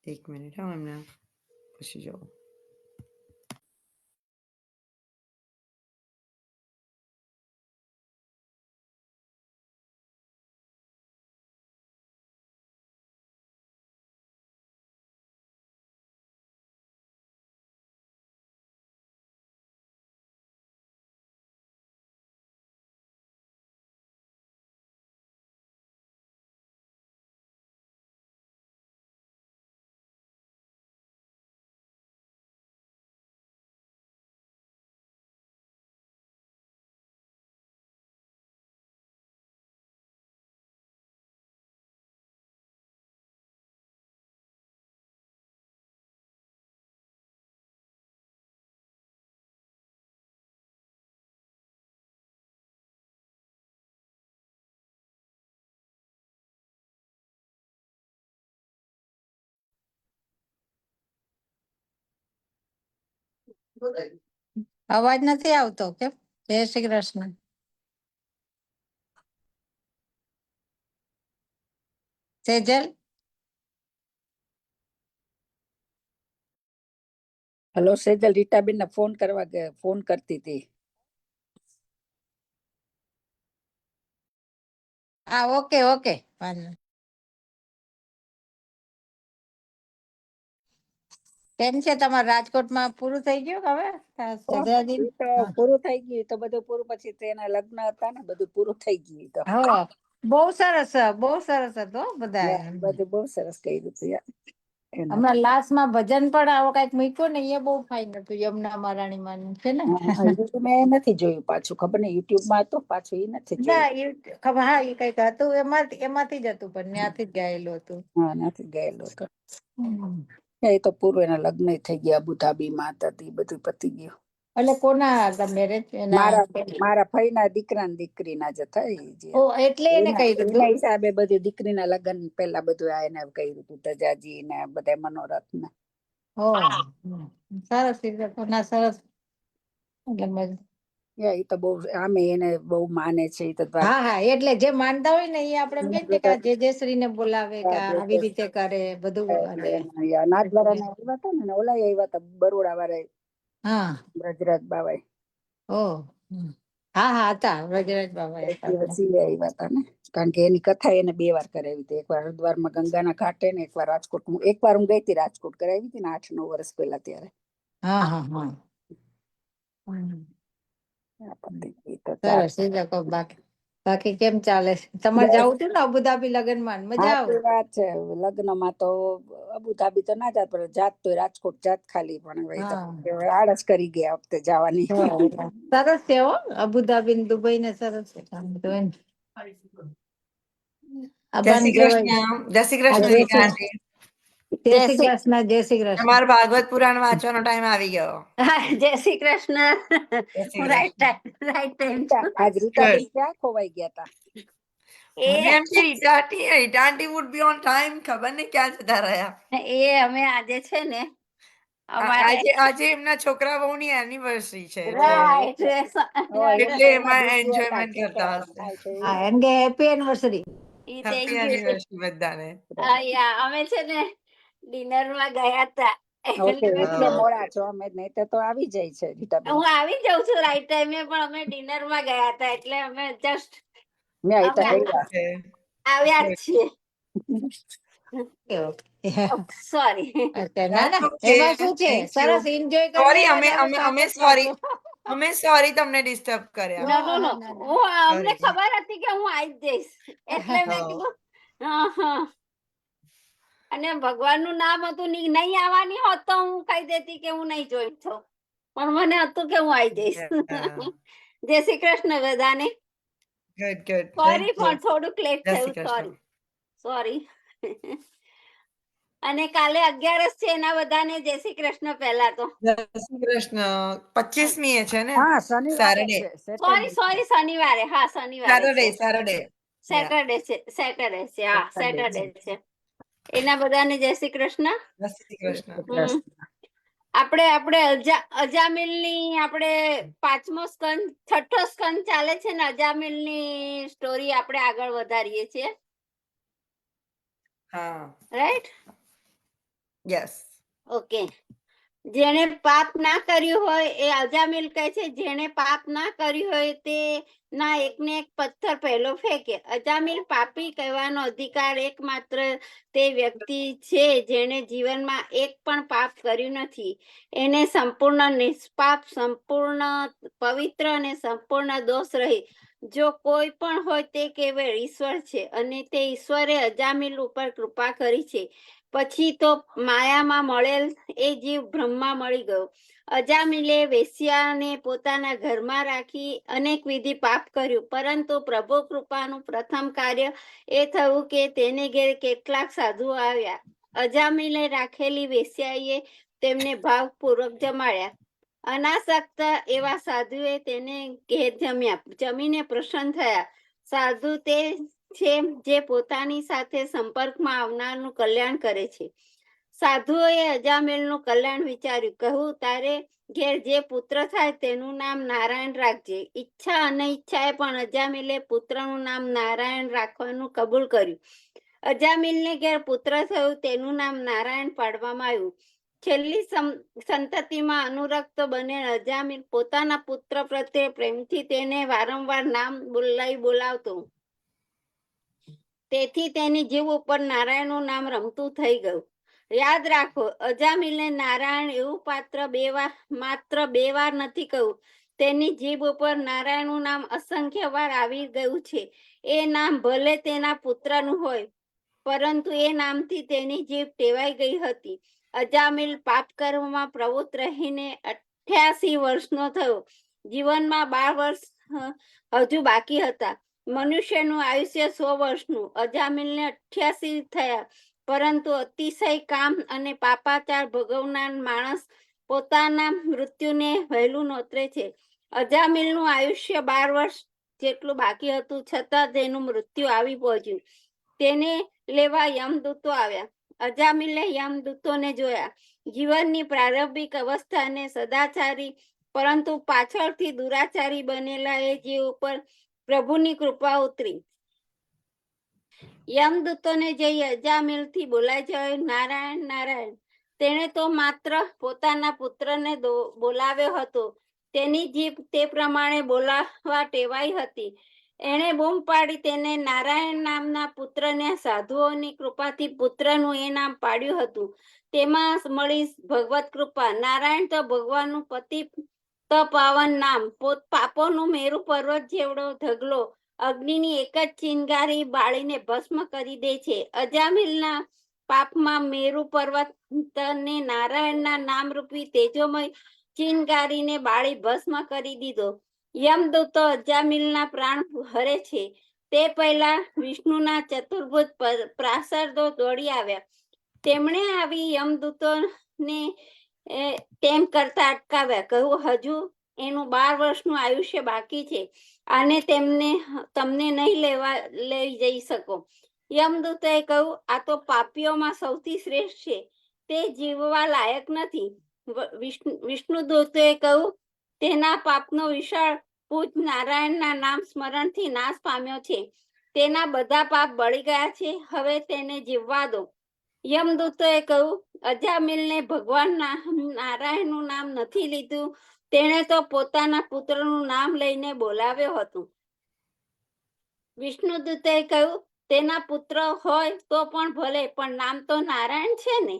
એક મિનિટ, હા, એમને પૂછી જાઉં. અવાજ નથી આવતો કેમ? જય શ્રી કૃષ્ણ. સેજલ, હેલો સેજલ, રીટાબેન ને ફોન ફોન કરતી હતી. હા, ઓકે ઓકે, વાંધો નહીં. કેમ છે તમારે રાજકોટમાં પૂરું થઈ ગયું હવે? સજાદી? ઈ તો પૂરું થઈ ગયું, ઈ તો બધું પૂરું. પછી તેના લગ્ન હતા ને, બધું પૂરું થઈ ગયું. ઈ તો હા, બહુ સરસ હતો બધા. બધું બહુ સરસ કર્યું હતું યાર. એના હમણાં લાસ્ટમાં ભજન પણ આવો કઈક મૂક્યો ને, એ બહુ ફાઇન હતું. યમુના મહારાણી માં છે ને. યુટ્યુબ મેં નથી જોયું પાછું, ખબર નહીં યુટ્યુબ માં હતું પાછું, ઈ નથી ના, જોયું. ખબર, હા, એ કઈક હતું એમાંથી જ હતું, પણ ત્યાંથી જ ગાયેલું હતું. હા, નથી ગયેલું તો. એ તો પૂરું, એના લગ્ન થઈ ગયા અબુધાબી માં હતા, ઈ બધું પતી ગયું. એટલે કોના મેરેજ? મારા ફઈના દીકરા ને દીકરીના જ થઈ જે. ઓ, એટલે એને કહ્યું એના હિસાબે બધું દીકરીના લગ્ન પેલા બધું આ એને કર્યું હતું, તજાજી ને બધા મનોરથ ને. સરસ, ના સરસ. ઈ તો બહુ, આમે એને બહુ માને છે. ઈ તો હા હા, એટલે જે માનતા હોય ને, એ આપણે એમ કે આ જે શ્રી ને બોલાવે કે આવી રીતે કરે બધું કરે. નાથદ્વારા ના આવ્યા હતા ને, ઓલા આવ્યા હતા બરોડા વાળા. હા, બ્રજરાજ બાવા. હા હા, હતા વ્રજરાજ બાબા આવ્યા હતા ને, કારણ કે એની કથા એને 2 વાર કરાવી હતી. એકવાર હરિદ્વારમાં ગંગાના ઘાટે ને એકવાર રાજકોટ. એકવાર હું ગઈ હતી રાજકોટ, કરાવી હતી ને 8-9 વર્ષ પહેલા ત્યારે. હા હા હા, સરસ. બાકી કેમ ચાલે? તમારે જવું હતું ને અબુધાબી લગ્ન માં? મજા આવે? વાત છે, લગ્નમાં તો અબુધાબી તો ના જાત, પણ જાત તો રાજકોટ જાત ખાલી. પણ હવે આળસ કરી ગયા વખતે જવાની. સરસ છે હો, અબુધાબી ને દુબઈ ને સરસ છે. જય અબાન શ્રી કહેવાય. કૃષ્ણ. જય શ્રી કૃષ્ણ જય રીટા શ્રી આંટી. જય શ્રી કૃષ્ણ. જય શ્રી કૃષ્ણ. તમારો ભાગવત પુરાણ વાંચવાનો ટાઈમ આવી ગયો. હા, જય શ્રી કૃષ્ણ. જય શ્રી હું કૃષ્ણ. રાઈટ ટાઈમ છું. આજ રીટાબેન ક્યાં ખોવાઈ ગયા હતા? એ મને એમ કે રીટા આંટી would be on time. ખબર નહીં ક્યાં જતા રહ્યા. અમે આજે છે ને અમારે આજે એમના છોકરા વહુની એનિવર્સરી છે એટલે રાઈટ એટલે એમાં એન્જોયમેન્ટ કરતા હશે. હા, એમ કે happy anniversary. Thank happy you. Anniversary બધાને. અમે છે ને ડિનર માં ગયા હતા. ઓકે, એટલે એટલે મોડા છો. અમે નહીં તો આવી જાય છે રીટાબેન. હું આવી જાઉં છું રાઈટ ટાઈમે, પણ અમે ડિનર માં ગયા હતા એટલે અમે જસ્ટ મેં અહીં તો અમે ગયા. Okay. આવ્યા જ છીએ. સોરી. Okay, ના ના, Okay, એમાં શું છે, thank you. સરસ એન્જોય Sorry, કરી. અમે sorry. અમે સોરી તમને ડિસ્ટર્બ કર્યા. નો નો નો, ના, ના. અમને Sorry. ખબર હતી કે હું આવી જ જઈશ એટલે મેં હા. કીધું હા. અને ભગવાનનું નામ હતું નહીં આવવાની હોત તો હું કહી દેતી કે હું નહીં જોઈન છું, પણ મને હતું કે હું આવી જઈશ. Yeah. જય શ્રી કૃષ્ણ બધાને. Good, good. Sorry Thank you. પણ થોડુંક લેટ જય શ્રી થયું, કૃષ્ણ. સોરી. અને કાલે 11 છે એના બધાને જય શ્રી કૃષ્ણ પહેલા તો. જય શ્રી કૃષ્ણ. 25મી એ છે ને? હા, શનિવારે Saturday. છે. સોરી સોરી, શનિવારે. હા, શનિવારે Saturday, છે. Saturday. સેટરડે છે, સેટરડે છે. હા, Saturday સેટરડે છે. એના બધાને જય શ્રી કૃષ્ણ. જય શ્રી કૃષ્ણ. હમ. આપણે અજામિલની આપણે 5મો સ્કંદ 6ઠ્ઠો સ્કંદ ચાલે છે ને, અજામિલની સ્ટોરી આપણે આગળ વધારીએ છીએ, હા. રાઈટ? Yes. ઓકે. જેણે પાપ ના કર્યું હોય એ અજામિલ કહે છે, જેણે પાપ ના કર્યું હોય તે ના એકને એક પથ્થર પહેલો ફેંકે. અજામિલ પાપી કહેવાનો અધિકાર એકમાત્ર તે વ્યક્તિ છે જેણે જીવનમાં એક પણ પાપ કર્યું નથી. એને સંપૂર્ણ નિષ્પાપ, સંપૂર્ણ પવિત્ર અને સંપૂર્ણ દોષ રહી જો કોઈ પણ હોય તે કેવળ ઈશ્વર છે, અને તે ઈશ્વરે અજામિલ ઉપર કૃપા કરી છે. પછી તો માયામાં મળેલ એ જીવ બ્રહ્મમાં મળી ગયો. અજામિલે વેશ્યાને પોતાના ઘરમાં રાખી અનેક વિધિ પાપ કર્યું, પરંતુ પ્રભુ કૃપાનું પ્રથમ કાર્ય એ થયું કે તેને ઘેર કેટલાક સાધુઓ આવ્યા. અજામિલે રાખેલી વેશ્યાએ તેમને ભાવપૂર્વક જમાડ્યા. અનાસક્ત એવા સાધુએ તેને ઘેર જમ્યા. જમીને પ્રસન્ન થયા. સાધુ તે છે જે પોતાની સાથે સંપર્કમાં આવનારનું કલ્યાણ કરે છે. સાધુઓએ અજામિલનું કલ્યાણ વિચાર્યું. કહ્યું, તારે ઘેર જે પુત્ર થાય તેનું નામ નારાયણ રાખજે. ઈચ્છા અનિચ્છાએ પણ અજામિલે પુત્રનું નામ નારાયણ રાખવાનું કબૂલ કર્યું. અજામિલને ઘેર પુત્ર થયું, તેનું નામ નારાયણ પાડવામાં આવ્યું. છેલ્લી સંતતિમાં અનુરક્ત બનેલ અજામિલ પોતાના પુત્ર પ્રત્યે પ્રેમથી તેને વારંવાર નામ બોલાવતો. તેથી તેની જીભ ઉપર નારાયણનું નામ રમતું થઈ ગયું. યાદ રાખો, અજામિલે નારાયણ એવું માત્ર બે વાર નથી કહ્યું. તેની જીભ ઉપર નારાયણનું નામ અસંખ્ય વાર આવી ગયું છે. એ નામ ભલે તેના પુત્રનું હોય, પરંતુ એ નામથી તેની જીભ ટેવાઈ ગઈ હતી. અજામિલ પાપ કર્મમાં પ્રવૃત્ત રહીને 88 વર્ષનો થયો. જીવનમાં 12 વર્ષ હજુ બાકી હતા. મનુષ્યનું આયુષ્ય 100 વર્ષનું. અજામિલને 88 થયા, પરંતુ અતિશય કામ અને પાપાચાર ભોગવનાર માણસ પોતાના મૃત્યુને વહેલું નોતરે છે. અજામિલનું આયુષ્ય 12 વર્ષ જેટલું બાકી હતું, છતાં તેનું મૃત્યુ આવી પહોંચ્યું. તેને લેવા યમદૂતો આવ્યા. અજામિલે યમદૂતોને જોયા. જીવનની પ્રારંભિક અવસ્થાને સદાચારી પરંતુ પાછળથી દુરાચારી બનેલા એ જીવ ઉપર પ્રભુની કૃપા ઉતરી. યમદૂતોને જઈ અજામિલથી બોલાઈ જાય, નારાયણ નારાયણ. તેણે તો માત્ર પોતાના પુત્રને બોલાવ્યો હતો. તેની જીભ તે પ્રમાણે બોલાવવા ટેવાઈ હતી. એણે બૂમ પાડી તેને નારાયણ નામના પુત્રને સાધુઓની કૃપાથી પુત્રનું એ નામ પાડ્યું હતું. તેમાં મળી ભગવત કૃપા. નારાયણ તો ભગવાનનું પતિ પાવન નામ. પાપોનું મેરુ પર્વત જેવડો ઢગલો અગ્નિની એક જ ચિનગારી બાળીને ભસ્મ કરી દે છે. અજામિલના પાપમાં મેરુ પર્વતને નારાયણના નામરૂપી તેજોમય ચિનગારીને બાળી ભસ્મ કરી દીધો. યમદૂતો અજામિલના પ્રાણ હરે છે. તે પહેલા વિષ્ણુના ચતુર્ભુજ પ્રાસાદો દોડી આવ્યા. તેમણે આવી યમદૂતોને તેમ કરતા અટકાવ્યા. કહ્યું, હજુ એનું 12 વર્ષનું આયુષ્ય બાકી છે. આને તમને નહીં લઈ જઈ શકો. યમદૂતોએ કહ્યું, આ તો પાપીઓમાં સૌથી શ્રેષ્ઠ છે, તે જીવવા લાયક નથી. વિષ્ણુદૂતોએ કહ્યું, તેના પાપનો વિશાળ પૂજ નારાયણના નામ સ્મરણથી નાશ પામ્યો છે. તેના બધા પાપ બળી ગયા છે. હવે તેને જીવવા દો. યમદૂતોએ કહ્યું, અજામિલને ભગવાન નારાયણનું નામ નથી લીધું. તેણે તો પોતાના પુત્રનું નામ લઈને બોલાવ્યો હતો. વિષ્ણુદૂતોએ કહ્યું, તેના પુત્ર હોય તો પણ ભલે, પણ નામ તો નારાયણ છે ને.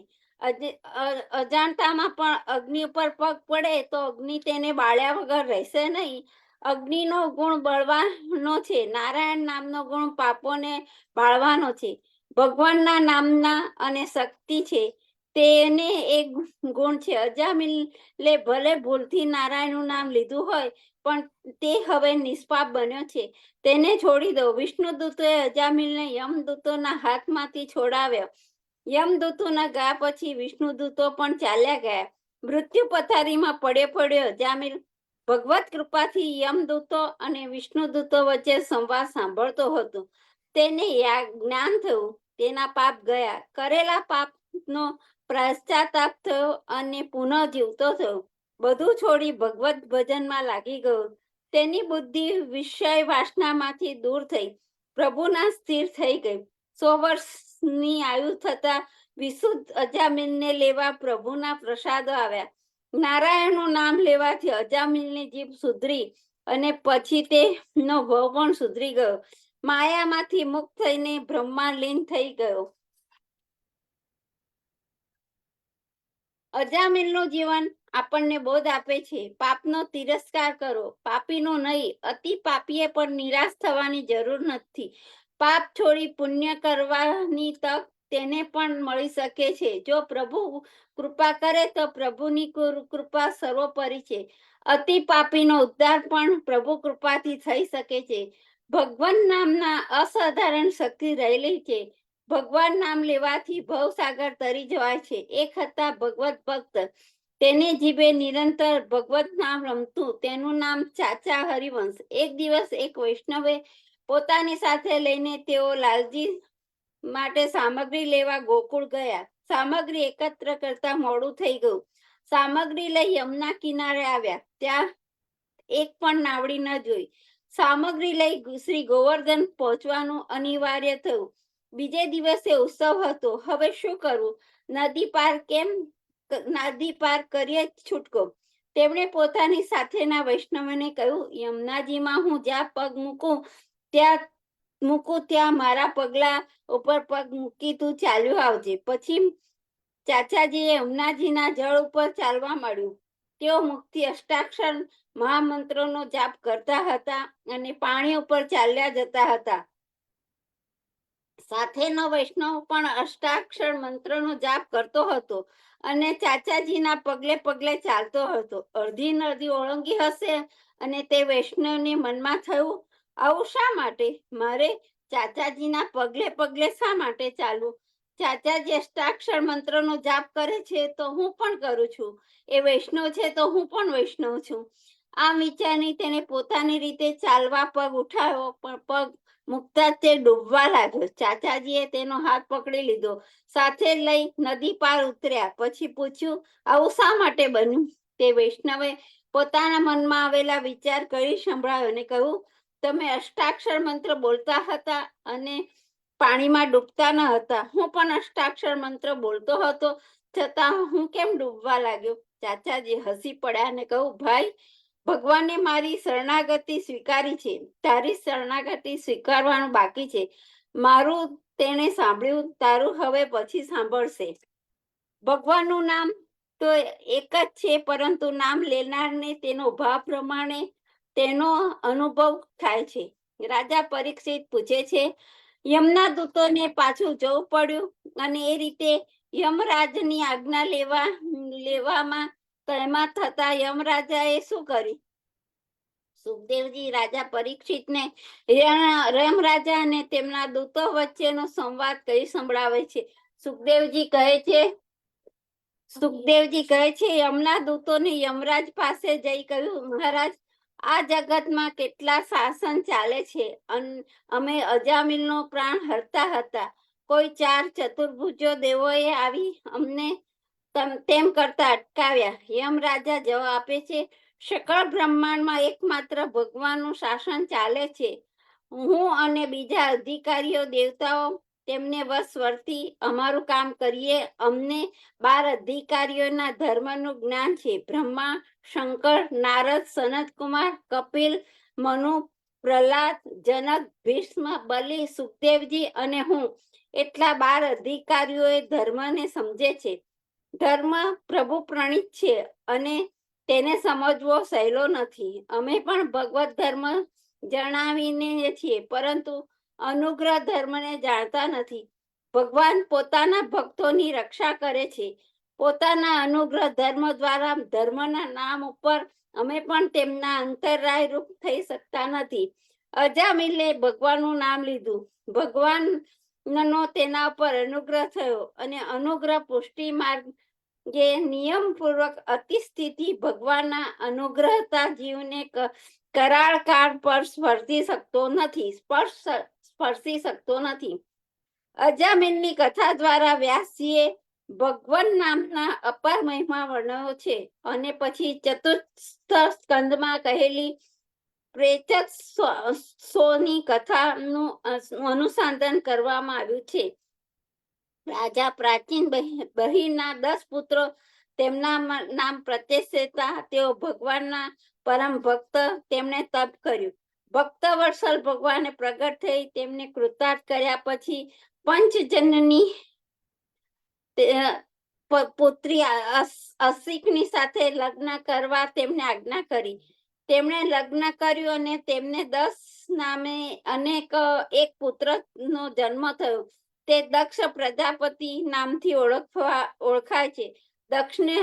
અજાણતામાં પણ અગ્નિ ઉપર પગ પડે તો અગ્નિ તેને બાળ્યા વગર રહેશે નહીં. અગ્નિનો ગુણ બળવાનો છે, નારાયણ નામનો ગુણ પાપોને બાળવાનો છે. ભગવાનના નામના અને શક્તિ છે, તેને એક ગુણ છે. અજામિલે ભલે ભૂલથી નારાયણનું નામ લીધું હોય, પણ તે હવે નિષ્પાપ બન્યો છે. તેને છોડી દો. વિષ્ણુદૂતોએ અજામિલને યમદૂતોના હાથમાંથી છોડાવ્યો. યમદૂતોના ગયા પછી વિષ્ણુદૂતો પણ ચાલ્યા ગયા. મૃત્યુ પથારીમાં પડ્યો અજામિલ ભગવત કૃપાથી યમદૂતો અને વિષ્ણુદૂતો વચ્ચે સંવાદ સાંભળતો હતો. તેને જ્ઞાન થયું, તેના પાપ ગયા. કરેલા પાપનો પશ્ચાતાપ થયો અને પુનઃ જીવતો થયો. બધું છોડી ભગવત ભજનમાં લાગી ગયો. તેની બુદ્ધિ વિષય વાસનામાંથી દૂર થઈ, પ્રભુના સ્થિર થઈ ગઈ. 100 વર્ષની આયુ થતા વિશુદ્ધ અજામિલને લેવા પ્રભુના પ્રસાદો આવ્યા. નારાયણનું નામ લેવાથી અજામિલની જીભ સુધરી અને પછી તેનો ભાવ પણ સુધરી ગયો. માયામાંથી મુક્ત થઈને બ્રહ્મા લીન થઈ ગયો. અજામિલનું જીવન આપણને બોધ આપે છે, પાપનો તિરસ્કાર કરો, પાપીનો નહીં. અતિ પાપીએ પણ નિરાશ થવાની જરૂર નથી. પાપ છોડી પુણ્ય કરવાની તક તેને પણ મળી શકે છે. જો પ્રભુ કૃપા કરે તો પ્રભુની કૃપા સર્વોપરી છે. અતિ પાપીનો ઉદ્ધાર પણ પ્રભુ કૃપાથી થઈ શકે છે. ભગવાન નામના અસાધારણ શક્તિ રહેલી છે. ભગવાન નામ લેવાથી ભવસાગર તરી જવાય છે. એક હતા ભગવત ભક્ત, તેને જીભે નિરંતર ભગવત નામ રમતું. તેનું નામ ચાચા હરિવંશ. એક દિવસ એક વૈષ્ણવે પોતાની સાથે લઈને તેઓ લાલજી માટે સામગ્રી લેવા ગોકુળ ગયા. સામગ્રી એકત્ર કરતા મોડું થઈ ગયું. સામગ્રી લઈ યમુના કિનારે આવ્યા. ત્યાં એક પણ નાવડી ન જોઈ. સામગ્રી લઈ શ્રી ગોવર્ધન પહોંચવાનું અનિવાર્ય થયું. બીજે દિવસે ઉત્સવ હતો. હવે શું કરવું? નદી પાર કરીએ છૂટકો. તેમણે પોતાની સાથેના વૈષ્ણવને કહ્યું, યમુનાજીમાં હું જ્યાં પગ મૂકું ત્યાં મારા પગલા ઉપર પગ મૂકી તું ચાલ્યો આવજે. પછી ચાચાજીએ યમુનાજીના જળ ઉપર ચાલવા માંડ્યું. તેઓ મુખથી અષ્ટાક્ષર મહામંત્રોનો જાપ કરતા હતા અને પાણી ઉપર ચાલ્યા જતા હતા. સાથેનો વૈષ્ણવ પણ અષ્ટાક્ષર મંત્રનો જાપ કરતો હતો અને ચાચાજીના પગલે પગલે ચાલતો હતો. અડધી નદી ઓળંગી હશે અને તે વૈષ્ણવને મનમાં થયું, આવું શા માટે? મારે ચાચાજીના પગલે પગલે શા માટે ચાલવું? ચાચાજી અષ્ટાક્ષર મંત્રનો જાપ કરે છે તો હું પણ કરું છું. એ વૈષ્ણવ છે તો હું પણ વૈષ્ણવ છું. આ વિચારની તેને પોતાની રીતે ચાલવા પગ ઉઠાવ્યો, પણ પગ મુકતા તે ડૂબવા લાગ્યો. ચાચાજીએ તેનો હાથ પકડી લીધો, સાથે લઈ નદી પાર ઉતર્યા. પછી પૂછ્યું, આવું શા માટે બન્યું? તે વૈષ્ણવે પોતાના મનમાં આવેલા વિચાર કરી સંભળાવ્યો અને કહ્યું, તમે અષ્ટાક્ષર મંત્ર બોલતા હતા અને પાણીમાં ડૂબતા ન હતા. હું પણ અષ્ટાક્ષર મંત્ર બોલતો હતો, છતાં હું કેમ ડૂબવા લાગ્યો? ચાચાજી હસી પડ્યા અને કહ્યું, ભાઈ, ભગવાને મારી શરણાગતિ સ્વીકારી છે. તારી શરણાગતિ સ્વીકારવાનું બાકી છે. મારું તેણે સાંભળ્યું, તારું હવે પછી સાંભળશે. ભગવાનનું નામ તો એક જ છે, પરંતુ નામ લેનારને તેનો ભાવ પ્રમાણે તેનો અનુભવ થાય છે. રાજા પરીક્ષિત પૂછે છે, યમના દૂતોને પાછું જવું પડ્યું અને એ રીતે યમરાજની આજ્ઞા લેવામાં તેમાં થતા યમરાજાએ શું કર્યું? સુખદેવજી રાજા પરીક્ષિતને રમ રાજા અને તેમના દૂતો વચ્ચેનો સંવાદ કહી સંભળાવે છે. સુખદેવજી કહે છે યમના દૂતોને યમરાજ પાસે જઈ કહ્યું, મહારાજ, આ જગતમાં કેટલા શાસન ચાલે છે. અમે અજામિલનો પ્રાણ હરતા હતા. કોઈ 4 ચતુર્ભુજો દેવોએ આવી અમને તેમ કરતા અટકાવ્યા. યમ રાજા જવાબ આપે છે, સકળ બ્રહ્માંડમાં એકમાત્ર ભગવાનનું શાસન ચાલે છે. હું અને બીજા અધિકારીઓ દેવતાઓ તેમને વશ વર્તી અમારું કામ કરીએ. અમને 12 અધિકારીઓના ધર્મનું જ્ઞાન છે. બ્રહ્મા, શંકર, નારદ, સનત કુમાર, કપિલ, મનુ, પ્રહલાદ, જનક, ભીષ્મ, બલિ, સુખદેવજી અને હું એટલા 12 અધિકારીઓએ ધર્મને સમજે છે. ધર્મ પ્રભુ પ્રણીત છે અને તેને સમજવો સહેલો નથી. અમે પણ ભગવત ધર્મ જણાવીને છીએ, પરંતુ અનુગ્રહ ધર્મને જાણતા નથી. ભગવાન પોતાના ભક્તોની રક્ષા કરે છે. પોતાના અનુગ્રહ ધર્મ દ્વારા ધર્મના નામ ઉપર અમે પણ તેમના અંતરાય રૂપ થઈ શકતા નથી. અજામિલે ભગવાનનું નામ લીધું. ભગવાનનો તેના પર અનુગ્રહ થયો અને અનુગ્રહ પુષ્ટિ માર્ગે નિયમપૂર્વક અતિ સ્થિતિ ભગવાનના અનુગ્રહતા જીવને કરાળ કાળ પર સ્પર્શી શકતો નથી. અજામિલની કથા દ્વારા વ્યાસજીએ ભગવાન નામના અપાર મહિમા વર્ણવ્યો છે અને પછી ચતુર્થ સ્કંદમાં કહેલી પ્રેચત્સોની કથાનું અનુસંધાન કરવામાં આવ્યું છે. રાજા પ્રાચીન બહિરના 10 પુત્રો, તેમના નામ પ્રત્યક્ષતા. તેઓ ભગવાનના પરમ ભક્ત. તેમણે તપ કર્યું. ભક્ત વત્સલ ભગવાને પ્રગટ થઈ તેમને કૃતાર્થ કર્યા પછી પંચજનની પુત્રી અસિકની સાથે લગ્ન કરવા તેમને આજ્ઞા કરી. તેમણે લગ્ન કર્યું અને તેમને 10 નામે અનેક એક પુત્રનો જન્મ થયો. તે દક્ષ પ્રજાપતિ નામથી ઓળખાય છે. દક્ષને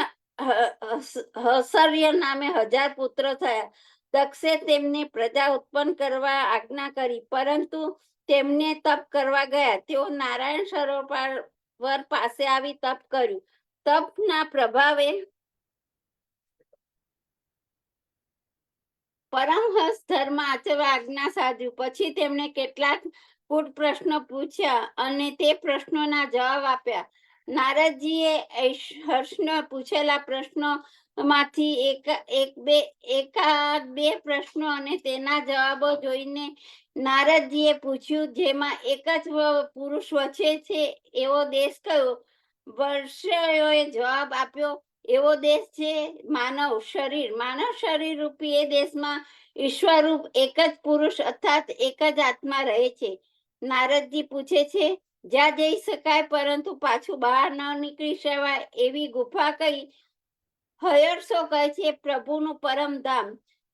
હસર્ય નામે 1000 પુત્ર થયા. દક્ષે તેમને પ્રજા ઉત્પન્ન કરવા આજ્ઞા કરી, પરંતુ તેમને તપ કરવા ગયા. તેઓ નારાયણ સરોવર પાસે આવી તપ કર્યું. તપના પ્રભાવે પરમહંસ ધર્મ આચરવા આજ્ઞા સાધ્યું. પછી તેમણે કેટલાક કૂટ પ્રશ્નો પૂછ્યા અને તે પ્રશ્નોના જવાબ આપ્યા. નારદજીએ હર્ષને પૂછેલા પ્રશ્નોમાંથી એકાદ બે પ્રશ્નો અને તેના જવાબો જોઈને નારદજીએ પૂછ્યું, જેમાં એક જ પુરુષ વસે છે એવો દેશ કયો? વર્ષયોએ જવાબ આપ્યો, એવો દેશ છે માનવ શરીર. માનવ શરીર રૂપી એ દેશમાં ઈશ્વરરૂપ એક જ પુરુષ અર્થાત એક જ આત્મા રહે છે. નારદજી પૂછે છે, જ્યાં જઈ શકાય પરંતુ પાછું બહાર ન નીકળી શકાય એવી ગુફા કઈ? હયર્ષો કહે છે, પ્રભુનું પરમ ધામ.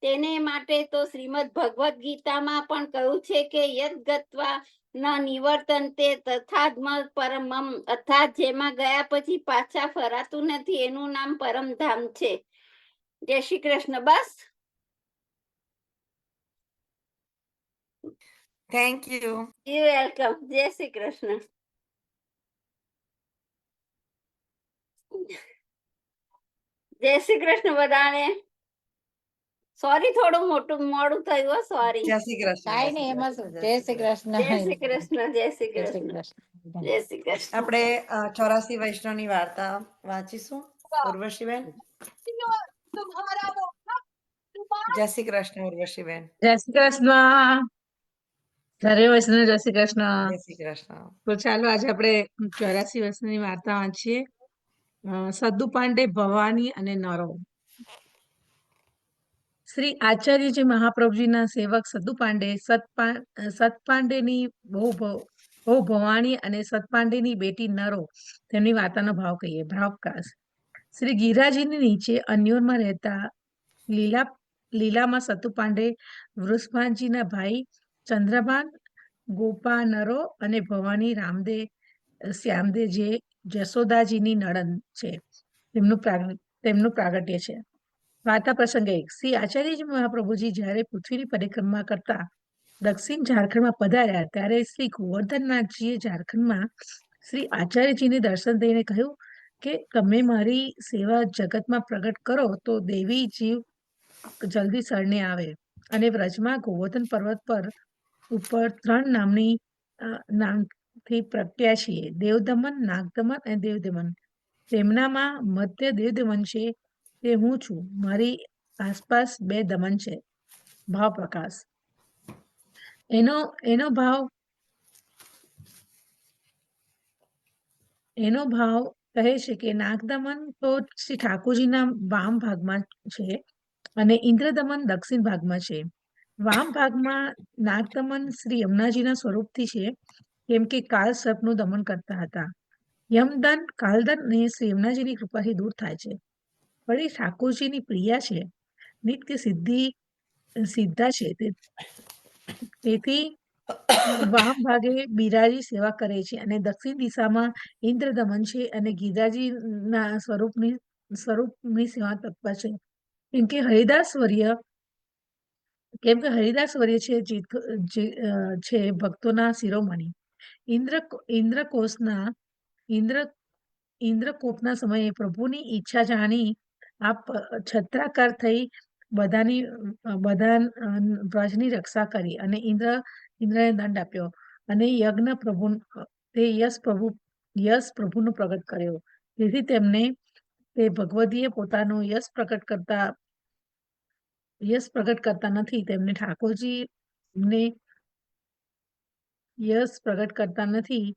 તેને માટે તો શ્રીમદ ભગવદ ગીતામાં પણ કહ્યું છે કે યદ ગત્વા ન નિવર્તન્તે તથાત્મ પરમમ, અર્થાત જેમાં ગયા પછી પાછા ફરાતું નથી એનું નામ પરમધામ છે. જય શ્રી કૃષ્ણ. બસ. Thank you. You welcome. જય શ્રી કૃષ્ણ. જય શ્રી કૃષ્ણ બધાને. સોરી, થોડું મોડું થયું. સોરી. જય શ્રી કૃષ્ણ. કાંઈ નહીં, એમાં શું. જય શ્રી કૃષ્ણ. જય શ્રી કૃષ્ણ. જય શ્રી જય શ્રી કૃષ્ણ. કૃષ્ણ. જય શ્રી કૃષ્ણ. આપણે 84 વૈષ્ણવની વાર્તા વાંચીશું. ઉર્વશીબેન. જય શ્રી કૃષ્ણ ઉર્વશીબેન. જય શ્રી કૃષ્ણ. સર્વે વૈષ્ણવ જય શ્રી કૃષ્ણ. જય શ્રી કૃષ્ણ. તો ચાલો આજે આપણે 84 વર્ષની વાર્તા વાંચીએ. સદ્દુ પાંડે, ભવાની અને નરો. શ્રી આચાર્યજી મહાપ્રભુજીના સેવક સદ્દુ પાંડે સતપાંડેની બહુ ભવાની અને સતપાંડેની બેટી નરો તેમની વાર્તાનો ભાવ કહીએ. ભાવકાશ. શ્રી ગિરિરાજની નીચે અન્યોરમાં રહેતા લીલામાં સતુ પાંડે વૃષભાનજીના ભાઈ ચંદ્રભાન, ગોપા, નરો અને ભવાની શ્યામદે જે જશોદાજીની નણંદ છે. તેમનું પ્રાગટ્ય છે. વાર્તા પ્રસંગ 1 શ્રી આચાર્યજી મહાપ્રભુજી જ્યારે પૃથ્વીની પરિક્રમા કરતા દક્ષિણ ઝારખંડમાં પધાર્યા ત્યારે શ્રી ગોવર્ધનનાથજીએ ઝારખંડમાં શ્રી આચાર્યજીને દર્શન દઈને કહ્યું કે તમે મારી સેવા જગતમાં પ્રગટ કરો તો દેવી જીવ જલ્દી શરણે આવે અને વ્રજમાં ગોવર્ધન પર્વત પર ઉપર 3 નામથી પ્રગટ્યા છીએ, દેવદમન, નાગદમન અને દેવદમન. તેમનામાં મધ્ય દેવદમન છે તે હું છું. મારી આસપાસ 2 દમન છે. ભાવ પ્રકાશ એનો ભાવ કહે છે કે નાગદમન તો શ્રી ઠાકોરજીના વામ ભાગમાં છે અને ઇન્દ્રદમન દક્ષિણ ભાગમાં છે. વામ ભાગમાં નાગદમન શ્રી યમુનાજીના સ્વરૂપથી છે, કેમ કે કાળ સર્પનું દમન કરતા હતા. યમદંડ, કાલદંડ ને શ્રી યમુનાજીની કૃપાથી દૂર થાય છે. વળી ઠાકોરજીની પ્રિયા છે, નિત્ય સિદ્ધા છે, તેથી વામ ભાગે બિરાજી સેવા કરે છે અને દક્ષિણ દિશામાં ઇન્દ્રદમન છે અને ગિરિરાજીના સ્વરૂપની સેવા તત્પર છે. કેમ કે હરિદાસ વર્ય છે ભક્તોના શિરોમણી. ઇન્દ્રકોપના સમયે પ્રભુની ઈચ્છા જાણી આપ છત્રાકાર થઈ બધા વ્રજની રક્ષા કરી અને ઇન્દ્રને દંડ આપ્યો અને યશ પ્રભુનો પ્રગટ કર્યો. તેથી તે ભગવદીએ પોતાનું યશ પ્રગટ કરતા નથી. તેમને ઠાકોરજીને યશ પ્રગટ કરતા નથી.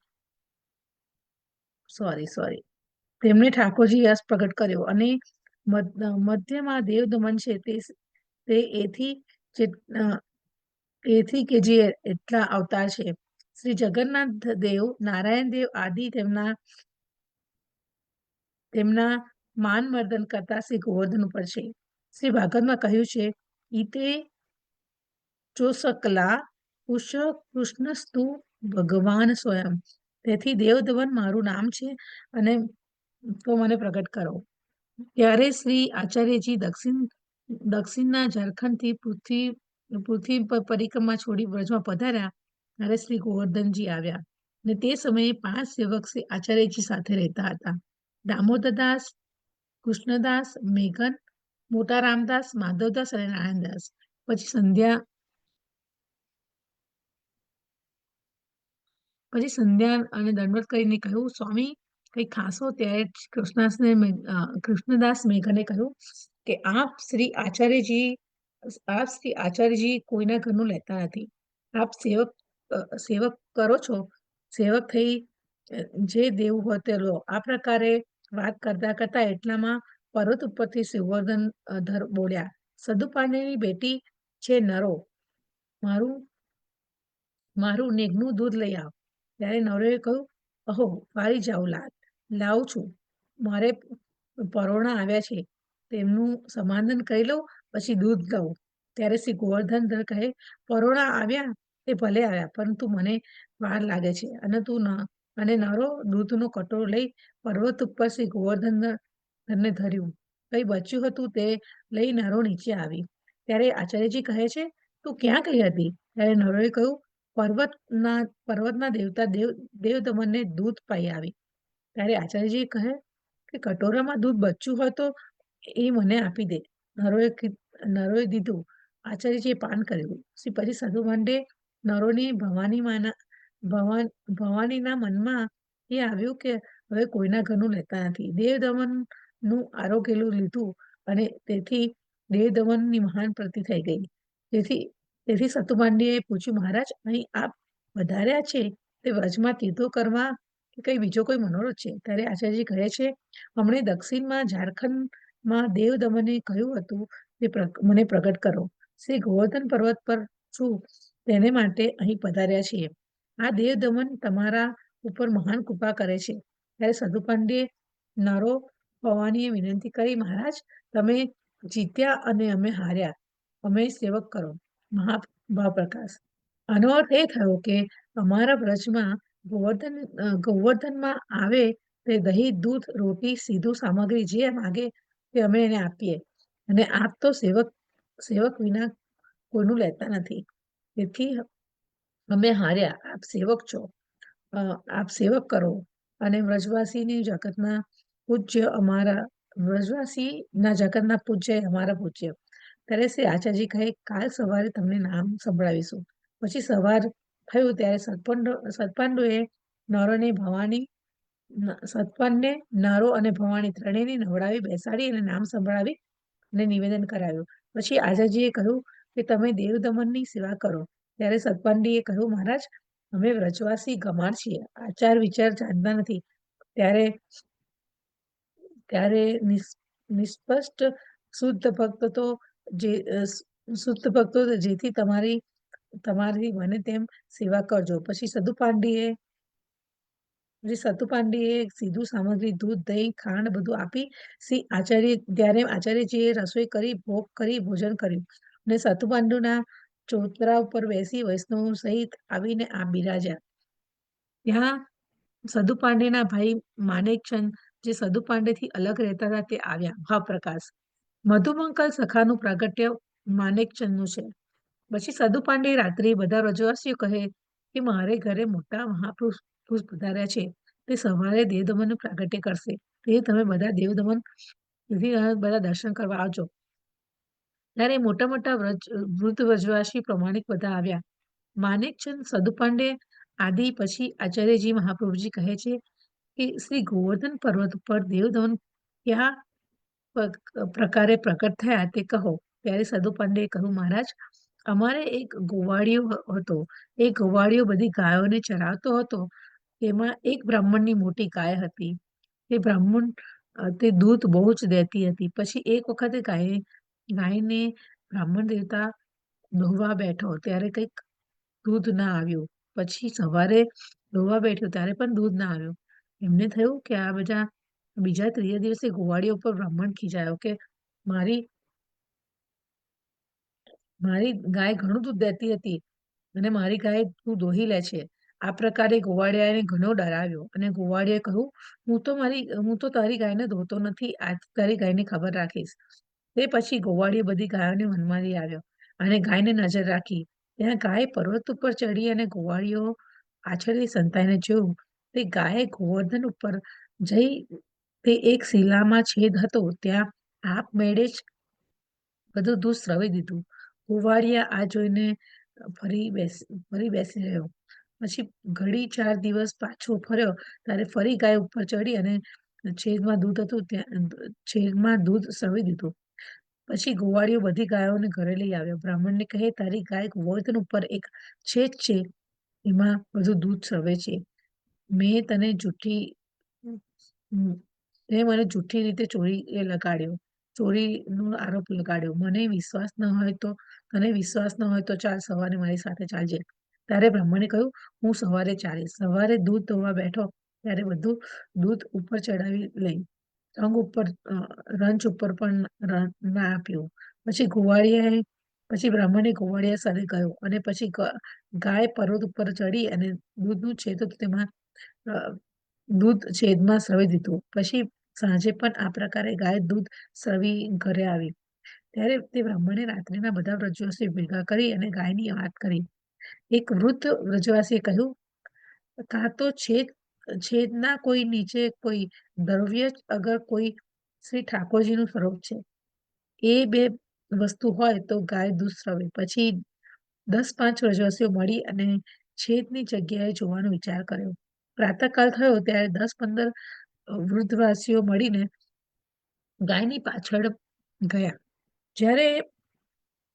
સોરી તેમને ઠાકોરજી યશ પ્રગટ કર્યો અને મધ્યમાં દેવદમન છે તે એથી કે જે એટલા અવતાર છે. શ્રી જગન્નાથ દેવ, નારાયણ દેવ આદિ તેમના માન મર્દન કરતા શ્રી ગોવર્ધન ઉપર છે. શ્રી ભાગવતમાં કહ્યું છે, ઈતે ચોસકલા કૃષ્ણસ્તુ ભગવાન સ્વયં. તેથી દેવદમન મારું નામ છે અને તો મને પ્રગટ કરો. ત્યારે શ્રી આચાર્યજી દક્ષિણના ઝારખંડથી પૃથ્વી પર પરિક્રમા છોડી વ્રજમાં પધાર્યા ત્યારે શ્રી ગોવર્ધનજી આવ્યા અને તે સમયે 5 સેવક શ્રી આચાર્યજી સાથે રહેતા હતા. દામોદરદાસ, કૃષ્ણદાસ, મેઘન, મોટા રામદાસ, માધવદાસ અને નારાયણદાસ. પછી સંધ્યા અને દંડવત કરીને કહ્યું, સ્વામી કઈ ખાસો. ત્યારે કૃષ્ણદાસ મેઘને કહ્યું કે આપ શ્રી આચાર્યજી કોઈના ઘરનું લેતા નથી. આપ સેવક કરો છો. સેવક થઈ જે દેવું હોય તે લો. આ પ્રકારે વાત કરતા એટલામાં પર્વત ઉપરથી શ્રી ગોવર્ધન બોલ્યા, સદુપાંડેની બેટી છે નરો, મારું નેઘનું દૂધ લઈ આવ. ત્યારે નરોએ કહ્યું, અહો વારી જાઉં, લાવું છું. મારે પરોણા આવ્યા છે, તેમનું સમાધાન કરી લઉં, પછી દૂધ લઉં. ત્યારે શ્રી ગોવર્ધન કહે, પરોણા આવ્યા તે ભલે આવ્યા, પરંતુ મને વાર લાગે છે. અને નરો દૂધનો કટોરો લઈ પર્વત ઉપર શ્રી ગોવર્ધનને ધર્યું. કઈ બચ્યું હતું તે લઈ નરો નીચે આવી. ત્યારે આચાર્યજી કહે છે, તું ક્યાં ગઈ હતી? ત્યારે નરોએ કહ્યું, પર્વતના દેવતા દેવદમનને દૂધ પાઈ આવી. ત્યારે આચાર્યજી કહે કે કટોરામાં દૂધ બચ્યું હોય તો એ મને આપી દે. નરોએ દીધું. આચાર્યજીએ પાન કર્યું. પછી સદુપાંડે નરોની ભવાનીના મનમાં એ આવ્યું કે હવે કોઈના ઘરનું લેતા નથી. દેવદમનનું આરોગ્યલું લીધું અને તેથી દેવદમનની મહાન પ્રતિ થઈ ગઈ. તેથી સતુપાંડેએ પૂછ્યું, મહારાજ, અહીં આપ વધાર્યા છે તે વ્રજમાં તીર્થો કરવા કે કઈ બીજો કોઈ મનોરથ છે? ત્યારે આચાર્યજી કહે છે, હમણે દક્ષિણમાં ઝારખંડમાં દેવદમને કહ્યું હતું તે મને પ્રગટ કરો. શ્રી ગોવર્ધન પર્વત પર છું તેને માટે અહીં પધાર્યા છીએ. આ દેવદમન તમારા ઉપર મહાન કૃપા કરે છે. ત્યારે સદુપાંડે નરો ભવાનીએ વિનંતી કરી, મહારાજ, તમે જીત્યા અને અમે હાર્યા, અમે સેવક કરો. મહાભાવ પ્રકાશ. આનો અર્થ એ થયો કે અમારા વ્રજમાં ગોવર્ધનમાં આવે તે દહીં, દૂધ, રોટી, સીધું સામગ્રી જે માગે તે અમે એને આપીએ. અને આપ તો સેવક વિના કોઈનું લેતા નથી. તેથી અમે હાર્યા, આપ સેવક છો. આપ સેવક કરો. અને વ્રજવાસીની જગતના જગતના પૂજ્ય અમારા પૂજ્ય. ત્યારે શ્રી આચાર્યજી કહે, કાલ સવારે તમને નામ સંભળાવીશું. પછી સવાર થયું ત્યારે સતપાંડુએ નરોને ભવાની સતપાનને નરો અને ભવાની ત્રણેયને નવડાવી બેસાડી અને નામ સંભળાવી અને નિવેદન કરાવ્યું. પછી આચાર્યજીએ કહ્યું કે તમે દેવ દમનની સેવા કરો. ત્યારે સતપાંડીએ કહ્યું, મહારાજ, અમે વ્રજવાસી ગમાર છીએ, આચાર વિચાર જાણતા નથી. ત્યારે ત્યારે નિષ્પષ્ટ શુદ્ધ ભક્તો તો જેથી તમારી બને તેમ સેવા કરજો. પછી સતુપાંડીએ સીધું સામગ્રી, દૂધ, દહીં, ખાંડ બધું આપી ત્યારે આચાર્યજીએ રસોઈ કરી, ભોગ કરી, ભોજન કર્યું. અને સતુપાંડુના ચોતરા ઉપર બેસી વૈષ્ણવ સહિત આવીને આ બિરાજ્યા. ત્યાં સદુપાંડેના ભાઈ માનેકચંદ, જે સદુપાંડેથી અલગ રહેતા હતા, તે આવ્યા. ભાવપ્રકાશ. મધુમંકલ સખાનું પ્રાગટ્ય માનેકચંદનું છે. પછી સદુપાંડે રાત્રે બધા વ્રજવાસીઓ કહે કે મારે ઘરે મોટા મહાપુરુષ પધાર્યા છે, તે સવારે દેવદમનનું પ્રાગટ્ય કરશે, તે તમે બધા બધા દર્શન કરવા આવજો. ત્યારે મોટા મોટા વૃદ્ધ વ્રજવાસી પ્રમાણિક બધા આવ્યા. માનેકચંદ, સદુપાંડે આદિ પછી આચાર્યજી મહાપ્રભુજી કહે છે કે શ્રી ગોવર્ધન પર્વત ઉપર દેવદમન કયા પ્રકારે પ્રકટ થયા તે કહો. ત્યારે સદુપાંડેએ કહ્યું, મહારાજ, અમારે એક ગોવાળિયો હતો. એ ગોવાળિયો બધી ગાયોને ચરાવતો હતો. તેમાં એક બ્રાહ્મણની મોટી ગાય હતી. તે દૂધ બહુ જ દેતી હતી. પછી એક વખતે ગાયને બ્રાહ્મણ દેવતા દોહવા બેઠો ત્યારે કંઈક દૂધ ના આવ્યું. પછી સવારે દોહવા બેઠ્યો ત્યારે પણ દૂધ ના આવ્યું. એમને થયું કે આ બીજા ત્રીજા દિવસે ગોવાળીઓ પર બ્રાહ્મણ ખીજાયો કે મારી ગાય ઘણું દૂધ દેતી હતી અને મારી ગાય તું દોહી લે છે. આ પ્રકારે ગોવાળિયાને ઘણો ડરાવ્યો અને ગોવાળિયાએ કહ્યું, હું તો તારી ગાયને ધોતો નથી, આજ તારી ગાયની ખબર રાખીશ. તે પછી ગોવાળિયો બધી ગાયોને વનમાંથી આવ્યો અને ગાયને નજર રાખી. ત્યાં ગાય પર્વત ઉપર ચડી અને ગોવાળિયો પાછળથી સંતાઈને જોયું. તે ગાયે ગોવર્ધન ઉપર જઈ તે એક શિલામાં છેદ હતો ત્યાં આપમેળે જ બધું દૂધ સ્રવી દીધું. ગોવાળિયા આ જોઈને ફરી બેસી રહ્યો. પછી ઘડી 4 દિવસ પાછો ફર્યો ત્યારે ફરી ગાય ઉપર ચડી અને છેદમાં દૂધ સ્રવી દીધું. પછી ગોવાળિયો બધી ગાયોને ઘરે લઈ આવ્યો. બ્રાહ્મણને કહે, તારી ગાય ગોવર્ધન ઉપર એક છેદ છે, એમાં બધું દૂધ સ્રવે છે. મેં મને જૂઠી રીતે ચોરીનો આરોપ લગાડ્યો. તને વિશ્વાસ ન હોય તો ચાલ, સવારે મારી સાથે ચાલજે. ત્યારે બ્રાહ્મણે કહ્યું, હું સવારે ચાલીશ. સવારે દૂધ ધોવા બેઠો ત્યારે બધું દૂધ ઉપર ચડાવી લઈ રંચ ઉપર પણ ના આપ્યું. પછી બ્રાહ્મણે ગોવાળિયા સાથે ગયો અને પછી ગાય પર્વત ઉપર ચડી અને દૂધનું છેદ તેમાં દૂધ છેદમાં સ્રવી દીધું. પછી સાંજે પણ આ પ્રકારે ગાય દૂધ સ્રવી ઘરે આવી. ત્યારે તે બ્રાહ્મણે રાત્રિના બધા વ્રજવાસીઓ ભેગા કરી અને ગાયની વાત કરી. એક વૃદ્ધ વ્રજવાસીએ કહ્યું, કાં તો છેદના કોઈ નીચે કોઈ દ્રવ્ય અગર કોઈ શ્રી ઠાકોરજીનું સ્વરૂપ છે, એ બે વસ્તુ હોય તો ગાય દૂધ સ્રવે. પછી 10-5 વ્રજવાસીઓ મળી અને છેદની જગ્યાએ જોવાનો વિચાર કર્યો. પ્રાતઃકાળ થયો ત્યારે 10-15 વૃદ્ધવાસીઓ મળીને ગાયની પાછળ ગયા. જ્યારે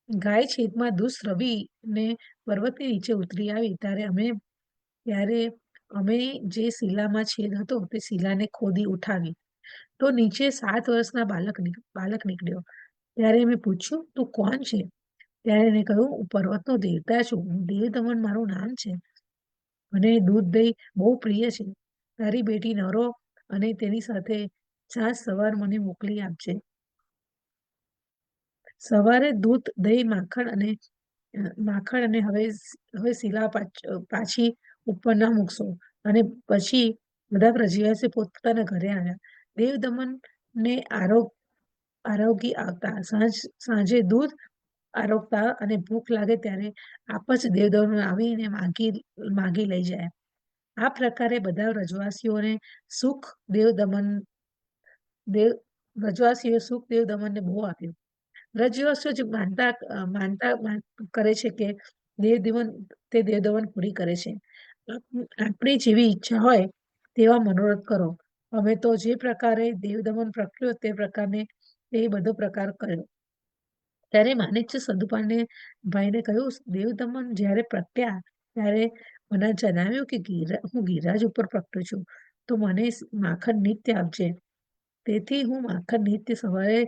ગાય છેદમાં દૂધ સ્રવીને પર્વતની નીચે ઉતરી આવી ત્યારે અમે જે શિલામાં છેદ હતો તે શિલાને ખોદી ઉઠાવી તો નીચે 7 વર્ષના બાલક નીકળ્યો. ત્યારે મેં પૂછ્યું, તું કોણ છે? ત્યારે એને કહ્યું, હું પર્વતનો દેવતા છું. દેવદમન મારું નામ છે. મને દૂધ દહીં બહુ પ્રિય છે. તારી બેટી નરો અને તેની સાથે સાંજ સવાર મને મોકલી આપજે. સવારે દૂધ, દહીં, માખણ અને હવે શિલા પાછી ઉપર ન મૂકશો. અને પછી બધા વ્રજવાસીઓ પોતપોતાના ઘરે આવ્યા. દેવદમનને આરોગી આવતા સાંજે દૂધ આરોગતા અને ભૂખ લાગે ત્યારે આપસ દેવદવને આવીને માગી લઈ જાય. આ પ્રકારે બધા રજવાસીઓને સુખ દેવ દમન દેવ રજવાસીઓએ સુખ દેવ દમનને બહુ આપ્યું. રજવાસીઓ જે માનતા કરે છે કે દેવ દમન તે દેવ દમન પૂરી કરે છે. આપણી જેવી ઈચ્છા હોય તેવા મનોરથ કરો. અમે તો જે પ્રકારે દેવ દમન પ્રગટ્યો તે પ્રકારને એ બધો પ્રકાર કર્યો. ત્યારે માણેકચંદ સદુપાને ભાઈને કહ્યું, દેવ દમન જ્યારે પ્રગટ્યા ત્યારે મને જણાવ્યું કે હું ગિરિરાજ ઉપર પ્રગટ્યો છું, તો મને માખણ નિત્ય આપજે. તેથી હું માખણ નિત્ય સવારે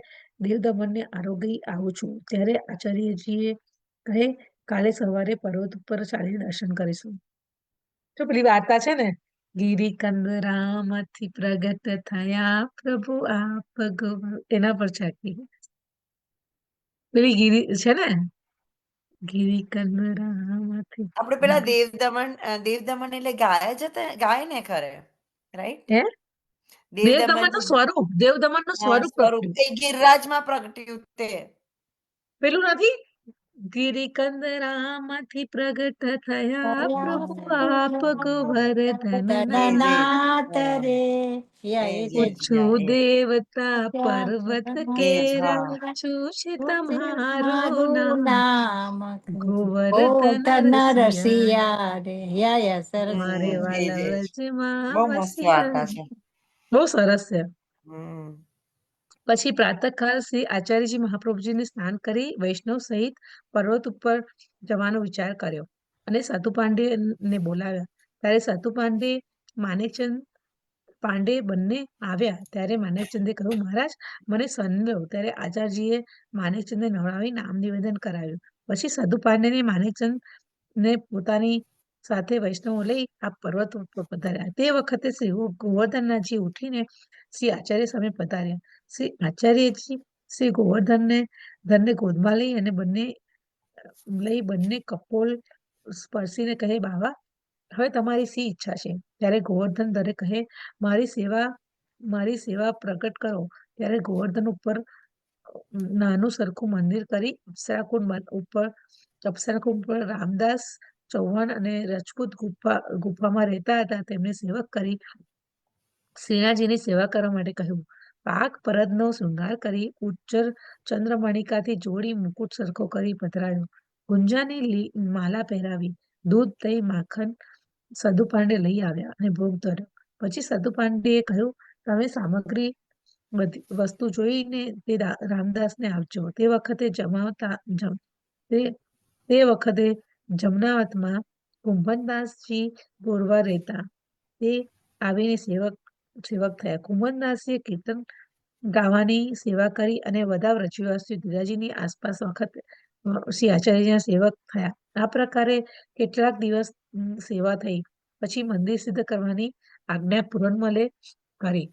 દેવ દમનને આરોગી આવું છું. ત્યારે આચાર્યજીએ કહે, કાલે સવારે પર્વત ઉપર ચાલીને દર્શન કરીશું. તો પેલી વાર્તા છે ને, ગિરી કંદ રામથી પ્રગટ થયા પ્રભુ આપ એના પર છે આખી. પેલી ગિરી છે ને, ગિરી કંદ રામથી આપણે પેલા દેવ દમન એટલે ગાય જ હતા, ગાય ને ખરે, રાઈટ? હે દેવ દેવ દમન દમન નું સ્વરૂપ, દેવ દમન નું સ્વરૂપ સ્વરૂપ પ્રગટ્યું. તે ગિરિરાજમાં પ્રગટ્યું તે. પેલું નથી, ગિરી કંદ રામથી પ્રગટ થયા પ્રભુ આપ ગોવર્ધન નાથ રે પૂછું દેવતા પર્વત એ જ, હા. કેરા શું છે તમારો તમારું નામ? નામ ગોવર્ધન રસિયા રસિયા રે. યા સરસ. મારે એ જ, વાલા એ જ. વ્રજમાં બહુ મસ્ત વાર્તા છે. બહુ સરસ છે. હમ. પછી પ્રાતઃકાળ શ્રી આચાર્યજી મહાપ્રભુજીને સ્નાન કરી વૈષ્ણવ સહિત પર્વત ઉપર જવાનો વિચાર કર્યો અને સતુ પાંડે ને બોલાવ્યા. ત્યારે સતુ પાંડે માનેકચંદ પાંડે બંને આવ્યા. ત્યારે માનેકચંદે કહ્યું, મહારાજ મને સન્મ્યો. ત્યારે આચાર્યજીએ માનેકચંદને નવડાવી નામ નિવેદન કરાવ્યું. પછી સતુ પાંડેને માનેકચંદ ને પોતાની સાથે વૈષ્ણવો લઈ આ પર્વત ઉપર પધાર્યા. તે વખતે શ્રી ગોવર્ધનનાથજી ઉઠીને શ્રી આચાર્ય સામે પધાર્યા. શ્રી આચાર્યજી શ્રી ધનને ગોદમાં લઈ બંને કપોલ સ્પર્શીને કહે, બાવા હવે તમારી શી ઈચ્છા છે? ત્યારે ગોવર્ધન ધરે કહે, મારી સેવા પ્રગટ કરો. ત્યારે ગોવર્ધન ઉપર નાનું સરખું મંદિર કરી અપ્સરાકુંડ ઉપર રામદાસ ચૌહાણ અને રજપૂત ગુફામાં રહેતા હતા તેમને સેવક કરી શ્રીનાથજીની સેવા કરવા માટે કહ્યું. પાક પરદનો શૃંગાર કરી ઉચ્ચર ચંદ્રમણિકાથી જોડી મુકુટ સરખો કરી પધરાયો. ગુંજાની માલા પહેરાવી દૂધ દહીં માખણ સદુ પાંડે લઈ આવ્યા અને ભોગ ધર્યો. પછી સદુ પાંડેએ કહ્યું, તમે સામગ્રી બધી વસ્તુ જોઈને તે રામદાસને આપજો. તે વખતે જમનાવતમાં કુંભનદાસજી ગોરવા રહેતા. તે આવીને સેવક થયા. કુંભનદાસજીએ કીર્તન ગાવાની સેવા કરી અને બધા વ્રજવાસીઓ ગિરિરાજની આસપાસ વખત શ્રી આચાર્યજીના સેવક થયા. આ પ્રકારે કેટલાક દિવસ સેવા થઈ. પછી મંદિર સિદ્ધ કરવાની આજ્ઞા પૂરણમલે કરી.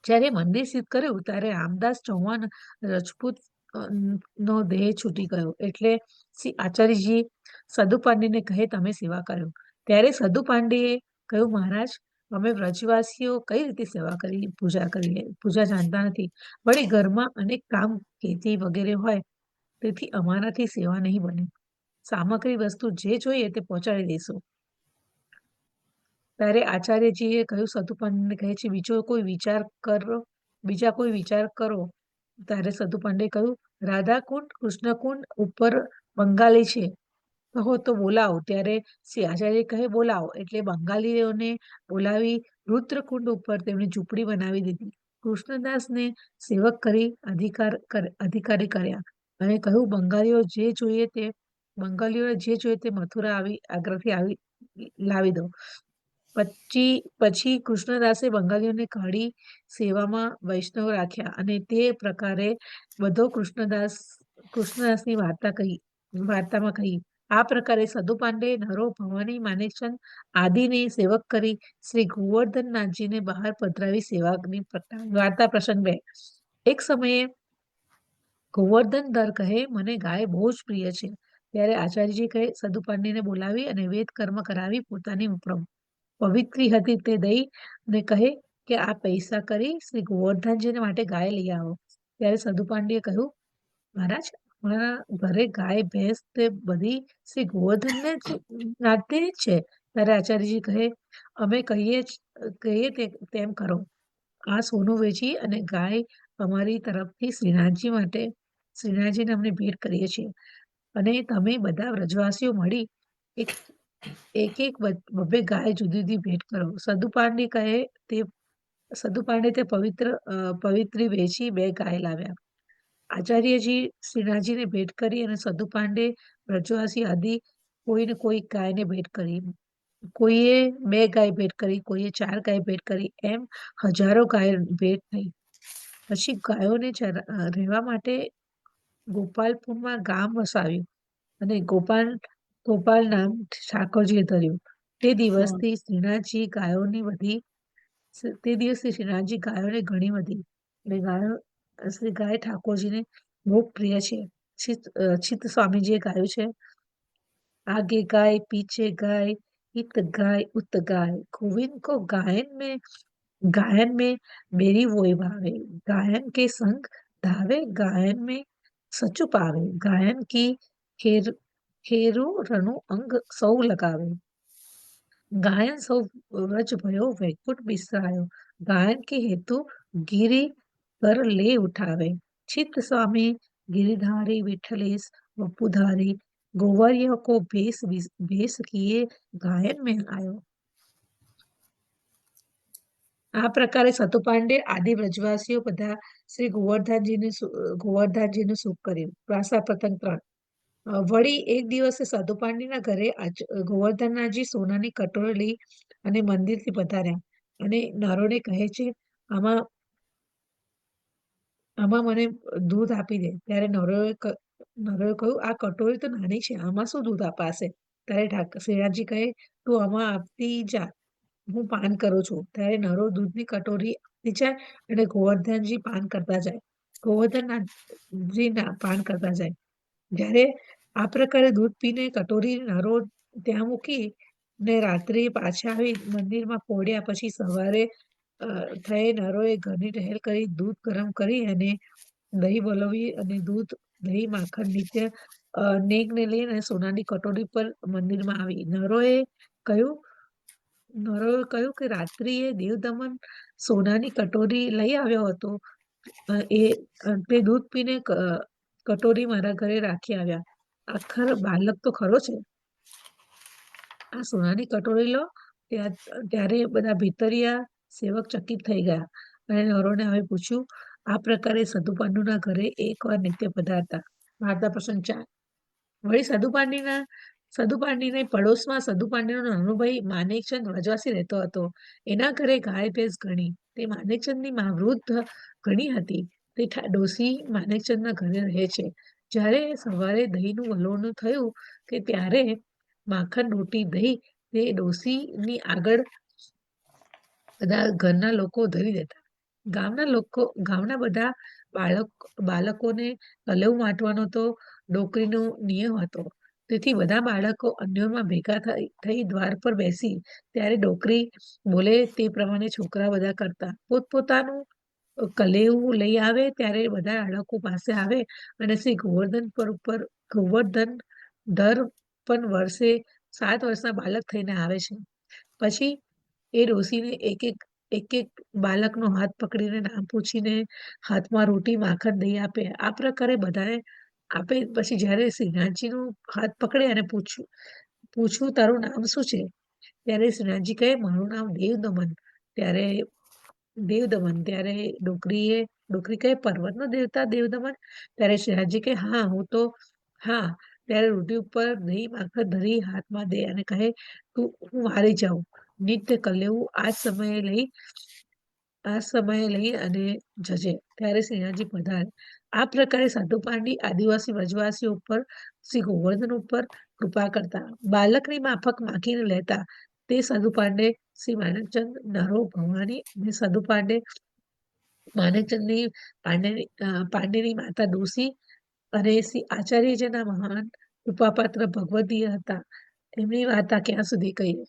જ્યારે મંદિર સિદ્ધ કર્યું ત્યારે રામદાસ ચૌહાણ રજપૂત નો દેહ છૂટી ગયો. એટલે શ્રી આચાર્યજી સદુ પાંડેને કહે, તમે સેવા કર્યો. ત્યારે સદુ પાંડેએ કહ્યું, મહારાજ અમે વ્રજવાસીઓ કઈ રીતે સેવા કરી પૂજા જાણતા નથી. વળી ઘરમાં અનેક કામ ખેતી વગેરે હોય, તેથી અમારાથી સેવા નહીં બને. સામગ્રી વસ્તુ જે જોઈએ તે પહોંચાડી દઈશું. ત્યારે આચાર્યજીએ કહ્યું, સતુ પાંડેને કહે છે, બીજા કોઈ વિચાર કરો. ત્યારે સતુ પાંડે કહ્યું, રાધાકુંડ કૃષ્ણકુંડ ઉપર બંગાળી છે, કહો તો બોલાવો. ત્યારે શ્રી આચાર્ય કહે, બોલાવો. એટલે બંગાળીઓને બોલાવી રુદ્રકુંડ ઉપર તેમની ઝૂંપડી બનાવી દીધી. કૃષ્ણદાસને સેવક કરી અધિકારી કર્યા અને કહ્યું, બંગાળીઓને જે જોઈએ તે મથુરા આગ્રાથી લાવી દો. પછી કૃષ્ણદાસે બંગાળીઓને કાઢી સેવામાં વૈષ્ણવ રાખ્યા અને તે પ્રકારે બધો કૃષ્ણદાસની વાર્તામાં કહી. આ પ્રકારે સદુ પાંડે નરો ભવાની માનેકચંદ આદિને સેવક કરી શ્રી ગોવર્ધનનાથજીને બહાર પધરાવી સેવાની વાર્તા પ્રસંગ 2. એક સમયે ગોવર્ધન ધર કહે, મને ગાય બહુ જ પ્રિય છે. ત્યારે આચાર્યજી કહે, સદુ પાંડેને બોલાવી અને વેદ કર્મ કરાવી પોતાની પવિત્રી હતી તે દઈ ને કહે કે આ પૈસા કરી શ્રી ગોવર્ધનજી માટે ગાય લઈ આવો. ત્યારે સદુ પાંડેએ કહ્યું, મહારાજ, મારા ઘરે ગાય ભેંસ તે બધી શ્રી ગોવર્ધનને જ નાતે જ છે. ત્યારે આચાર્યજી કહે, અમે કહીએ તેમ કરો. આ સોનું વેચી અને ગાય અમારી તરફથી શ્રીનાથજીને અમને ભેટ કરીએ છીએ, અને તમે બધા વ્રજવાસીઓ મળી એક એક બબ્બે ગાય જુદી જુદી ભેટ કરો. સદુ પાંડે તે પવિત્રી વેચી 2 ગાય લાવ્યા. આચાર્યજી શ્રીનાથજીને ભેટ કરી અને સદુ પાંડે વ્રજવાસી આદિ કોઈને કોઈ ગાયને ભેટ કરી. કોઈએ 2 ગાય ભેટ કરી, કોઈએ 4 ગાય ભેટ કરી, એમ હજારો ગાય ભેટ થઈ. પછી ગાયોને રહેવા માટે ગોપાલપુરમાં ગામ વસાવ્યું અને ગોપાલ નામ ઠાકોરજીએ ધર્યું. તે દિવસથી શ્રીનાથજી ગાયોને ઘણી વધી અને ગાય ઠાકોરજીને બહુ પ્રિય છે. ચિત્ત સ્વામીજીએ ગાયું છે, आगे गाय पीछे गाय हित गाय उत गाय गोविंद को गायन में मेरी वोई भावे गायन के संग धावे गायन में सचु पावे गायन की खेरू रणु अंग सौ लगावे गायन सौ व्रज भयो वैकुंठ बिसरायो गायन के हेतु गिरी कर ले उठावे चित्त स्वामी गिरिधारी विठलेश वपुधारी गोवर्य को भेष किए गायन में आयो. આ પ્રકારે સતુ પાંડે આદિ વ્રજવાસીઓ બધા શ્રી ગોવર્ધનજીનું સુખ કર્યું. પ્રાસા પ્રસંગ 3. વળી એક દિવસે સદુ પાંડેના ઘરે ગોવર્ધનજી સોનાની કટોરી લઈ અને મંદિરથી પધાર્યા અને નરોને કહે છે, આમાં મને દૂધ આપી દે. ત્યારે નરોએ કહ્યું, આ કટોરી તો નાની છે, આમાં શું દૂધ અપાશે? ત્યારે શ્રીનાથજી કહે, તું આમાં આપતી જા, હું પાન કરું છું. ત્યારે નરો દૂધની કટોરી આપતી જાય અને ગોવર્ધનજી પાન કરતા જાય. જ્યારે આ પ્રકારે દૂધ પીને કટોરી નરો ત્યાં મૂકી ને રાત્રે પાછા આવી મંદિરમાં પોડ્યા. પછી સવારે થયે નરોએ ઘરની ટહેલ કરી દૂધ ગરમ કરી અને દહીં વલોવી અને દૂધ દહીં માખણ નિત્ય નેગને લઈને સોનાની કટોરી પર મંદિરમાં આવી. નરોએ કહ્યું કે રાત્રિએ દેવદમન સોનાની કટોરી લઈ આવ્યો હતો, તે દૂધ પીને કટોરી મારા ઘરે રાખી આવ્યા. આખર બાલક તો ખરો છે, આ સોનાની કટોરી લો. ત્યારે બધા ભીતરિયા સેવક ચકિત થઈ ગયા અને નરોને હવે પૂછ્યું. આ પ્રકારે સદુ પાંડુના ઘરે એકવાર નિત્ય પધારતા. વાર્તા પ્રસંગ 4. વળી સદુ પાંડેને પડોશમાં સદુ પાંડેનો નાનો ભાઈ માનેકચંદ વ્રજવાસી રહેતો હતો. એના ઘરે ગાય ભેંસ ઘણી. તે માનેકચંદની માં વૃદ્ધ ઘણી હતી. તે ડોસી માનેકચંદના ઘરે રહે છે. જ્યારે સવારે દહીંનું વલોવણું થયું કે ત્યારે માખણ રોટી દહીં તે ડોસીની આગળ બધા ઘરના લોકો ધરી દેતા. ગામના બધા બાળકોને કલેવું માટવાનો તો ડોકરીનો નિયમ હતો. તેથી બધા બાળકો અન્યોમાં ભેગા થઈ દ્વાર પર બેસી ત્યારે ડોકરી બોલે તે પ્રમાણે છોકરા બધા કરતા. પોતપોતાનું કલેવું લઈ આવે ત્યારે બધા બાળકો પાસે આવે અને શ્રી ગોવર્ધન દર પણ વર્ષે 7 વર્ષના બાળક થઈને આવે છે. પછી એ ડોસીને એક એક બાળકનો હાથ પકડીને નામ પૂછીને હાથમાં રોટી માખણ દહીં આપે. આ પ્રકારે બધાને આપે. પછી જ્યારે શ્રીનાથજીનો હાથ પકડે અને પૂછું તારું નામ શું છે? ત્યારે શ્રીનાથજી કહે, મારું નામ દેવદમન. ત્યારે ડોકરી કહે, પર્વતનો દેવતા દેવદમન? ત્યારે શ્રીનાથજી કહે, હા. ત્યારે રોટી ઉપર દહીં માખણ ધરી હાથમાં દે અને કહે, હું હારી જાઉં. નિત્ય કલેવું આ સમયે લઈ અને જજે. ત્યારે શ્રીનાથજી પધારે. આ પ્રકારે સદુ પાંડે આદિવાસી વ્રજવાસીઓ ઉપર શ્રી ગોવર્ધન ઉપર કૃપા કરતા. બાલકની માફક માગીને લેતા. તે સદુ પાંડે શ્રી માનેકચંદ, નરો, ભવાની અને સદુ પાંડે પાંડેની માતા ડોસી અને શ્રી આચાર્યજીના મહાન કૃપાપાત્ર ભગવદીય હતા. એમની વાર્તા ક્યાં સુધી કહીએ?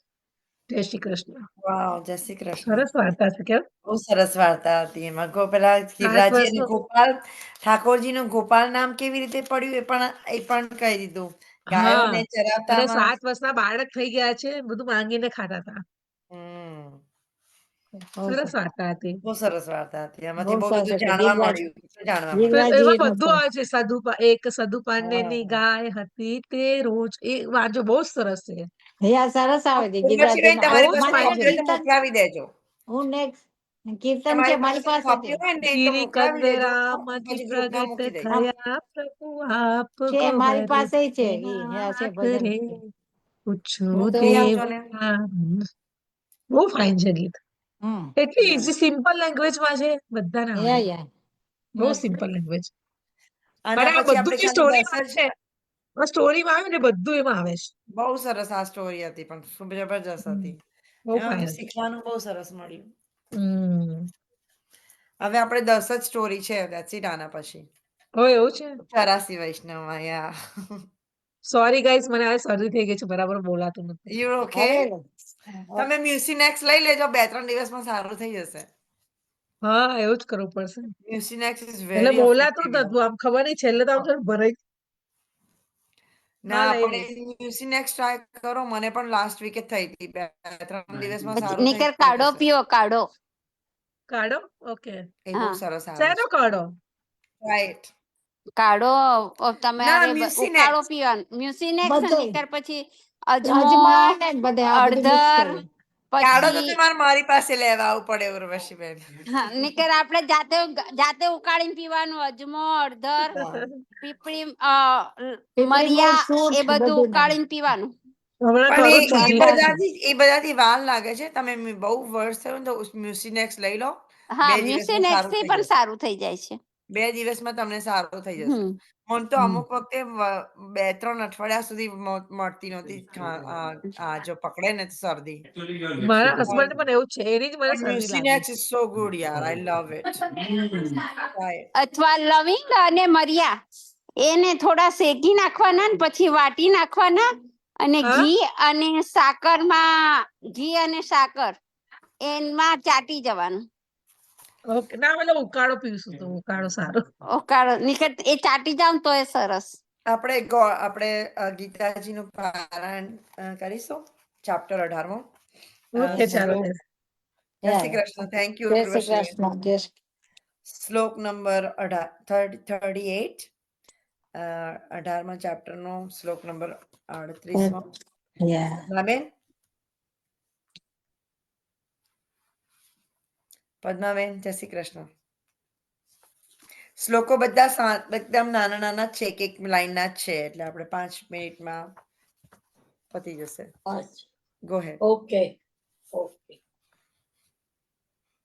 જય શ્રી કૃષ્ણ. વાવ, જય શ્રી કૃષ્ણ. સરસ વાર્તા છે કેમ? બહુ સરસ વાર્તા હતી. એમાં પેલા 7 ગિરિરાજી અને વર્ષનો ગોપાલ ઠાકોરજીનું ગોપાલ નામ કેવી રીતે પડ્યું એ પણ કહી દીધું. ગાયોને હા, અને ચરાવતામાં 7 વર્ષના બાળક થઈ ગયા છે, બધું માંગીને ખાતા હતા. હમ, સરસ વાર્તા હતી. બહુ સરસ વાર્તા હતી. બહુ એમાંથી બહુ સરસ બધું હતું. જાણવા મળ્યું. કેટલું જાણવા મળ્યું. તો ગિરિરાજી એમાં નો બધું આવે છે. એક સદુ પાંડેની હા. ગાય હતી તે રોજ એ વાંચો બહુ જ સરસ છે. હા, સરસ આવે છે ગિરિરાજી ઉર્વશીબેન, નો. તમારી બહુ જ પાસે મને ફાઇન કોપી છે. હોય તો કીર્તન, મોકલાવી દેજો. હું નેક્સ્ટ કીર્તન છે તમારી મારી પાસે પાસે કોપી છે. હોય ને એ તો ગિરિ મોકલાવી દેજો. કંદરામાંથી પછી ગ્રુપમાં પ્રગટ મૂકી દઈશ. હા, થયા પ્રભુ આપ છે મારી ગોબર પાસે છે. હા, છે નાથ ભજન રે છે. પૂછો મોકલી આપજો ને. દેવતા. બહુ ફાઇન છે ગીત. એટલી Yeah. ઈઝી સિમ્પલ લેંગ્વેજમાં છે, બધાને યા આવડે. યા બહુ મસ્ત. Simple language. અને અને આ પછી બધું આપણે જે ખાલી સ્ટોરીમાં 10 જ. આવે ને, સ્ટોરીમાં આવે ને બધું એમાં આવે છે. બહુ સરસ આ સ્ટોરી હતી, પણ ખૂબ જબરજસ્ત હમ, હતી. બહુ એમાં ફાઇન બધું હતી. શીખવાનું બહુ સરસ મળ્યું. હમ. હવે આપણે 10 જ સ્ટોરી છે. That's it આના પછી. એવું છે. 84 વૈષ્ણવમાં. યા. સોરી ગાઈસ, મને હવે શરદી થઈ ગઈ છે, બરાબર બોલાતું નથી. You okay? અરે તમે મ્યુસિનેક્સ લઈ લેજો. 2-3 દિવસમાં સારું થઈ જશે. હા, એવું જ કરવું પડશે. મ્યુસિનેક્સ ઇઝ એટલે વેરી બોલાતું ઇફેક્ટિવ. જ નતું, આમ ખબર નહીં, છેલ્લે તો આમ થોડું ભરાઈ. હા, ના, લઈ પણ લઈશ. એ મ્યુસિનેક્સ ટ્રાય કરો. મને પણ લાસ્ટ વીકે થઈ હતી. 2-3 દિવસમાં પછી સારું થઈ નીકર કાઢો જશે. પીઓ કાઢો. કાઢો. ઓકે. એ બહુ હા, સરસ આવે શેનો છે. કાઢો? રાઈટ. કાઢો. ના, તમારે ઉકાળો મ્યુસિનેક્સ. પીવાનો મ્યુસિનેક્સ બધું નીકર પછી અજમો, અજમા ને બધે આ બધું મિક્સ હળદર, કરી. કાઢો તો પછી તમારે મારી પાસે લેવા આવવું પડે, ઉર્વશીબેન. હા, નીકર આપણે જાતે ઉકાળીને પીવાનું. અજમો, હળદર, હા. પીપળી, પીપળી મૂળ મરિયા, સૂંઠ એ બધું બધું નાખ. ઉકાળીને પીવાનું. હમણાં પણ કરું છું ગીત. એ બધાથી વાર લાગે છે. તમે બહુ વર્ષ થયું ને તો મ્યુસિનેક્સ લઈ લો. હા, 2 દિવસમાં મ્યુસિનેક્સ સારું થી થઈ પણ જશે. સારું થઈ જાય છે. 2 દિવસમાં તમને સારું થઈ જશે. હમ મને તો હમ. અમુક વખતે 2-3 અઠવાડિયા સુધી મળતી નહોતી. આ જો પકડે ને તો શરદી. મારા પણ હસબન્ડ પણ એવું જ છે, એની જ મને શરદી લાગે. મ્યુસિનેક્સ ઇઝ સો ગુડ યાર. આઈ લવ ઇટ. રાઈટ. અથવા લવિંગ અને મરિયા એને થોડા શેકી નાખવાના ને પછી વાટી નાખવાના અને હા, ઘી અને સાકર એમાં ચાટી જવાનું. ઓકે. ના, મતલબ ઉકાળો પીવશું, તો ઉકાળો સારો. ઓકાળો નીકળ એ ચાટી જાવ ને તો એ સરસ. આપણે ગીતાજીનું પારાયણ કરીશું. ચેપ્ટર 18મો. ઓકે, ચાલો. શ્લોક. જય શ્રી કૃષ્ણ. થેન્ક યુ જય શ્રી ઉર્વશીબેન. કૃષ્ણ. જય શ્રી શ્લોક નંબર 38. 18મા ચેપ્ટરનો શ્લોક નંબર 38મો. યા પદ્માબેન. પદ્માબેન, જય શ્રી કૃષ્ણ. શ્લોકો બધા એકદમ નાના નાના જ છે. એક લાઈનના જ છે. એટલે આપણે 5 મિનિટમાં પતી જશે. Go head. Okay okay.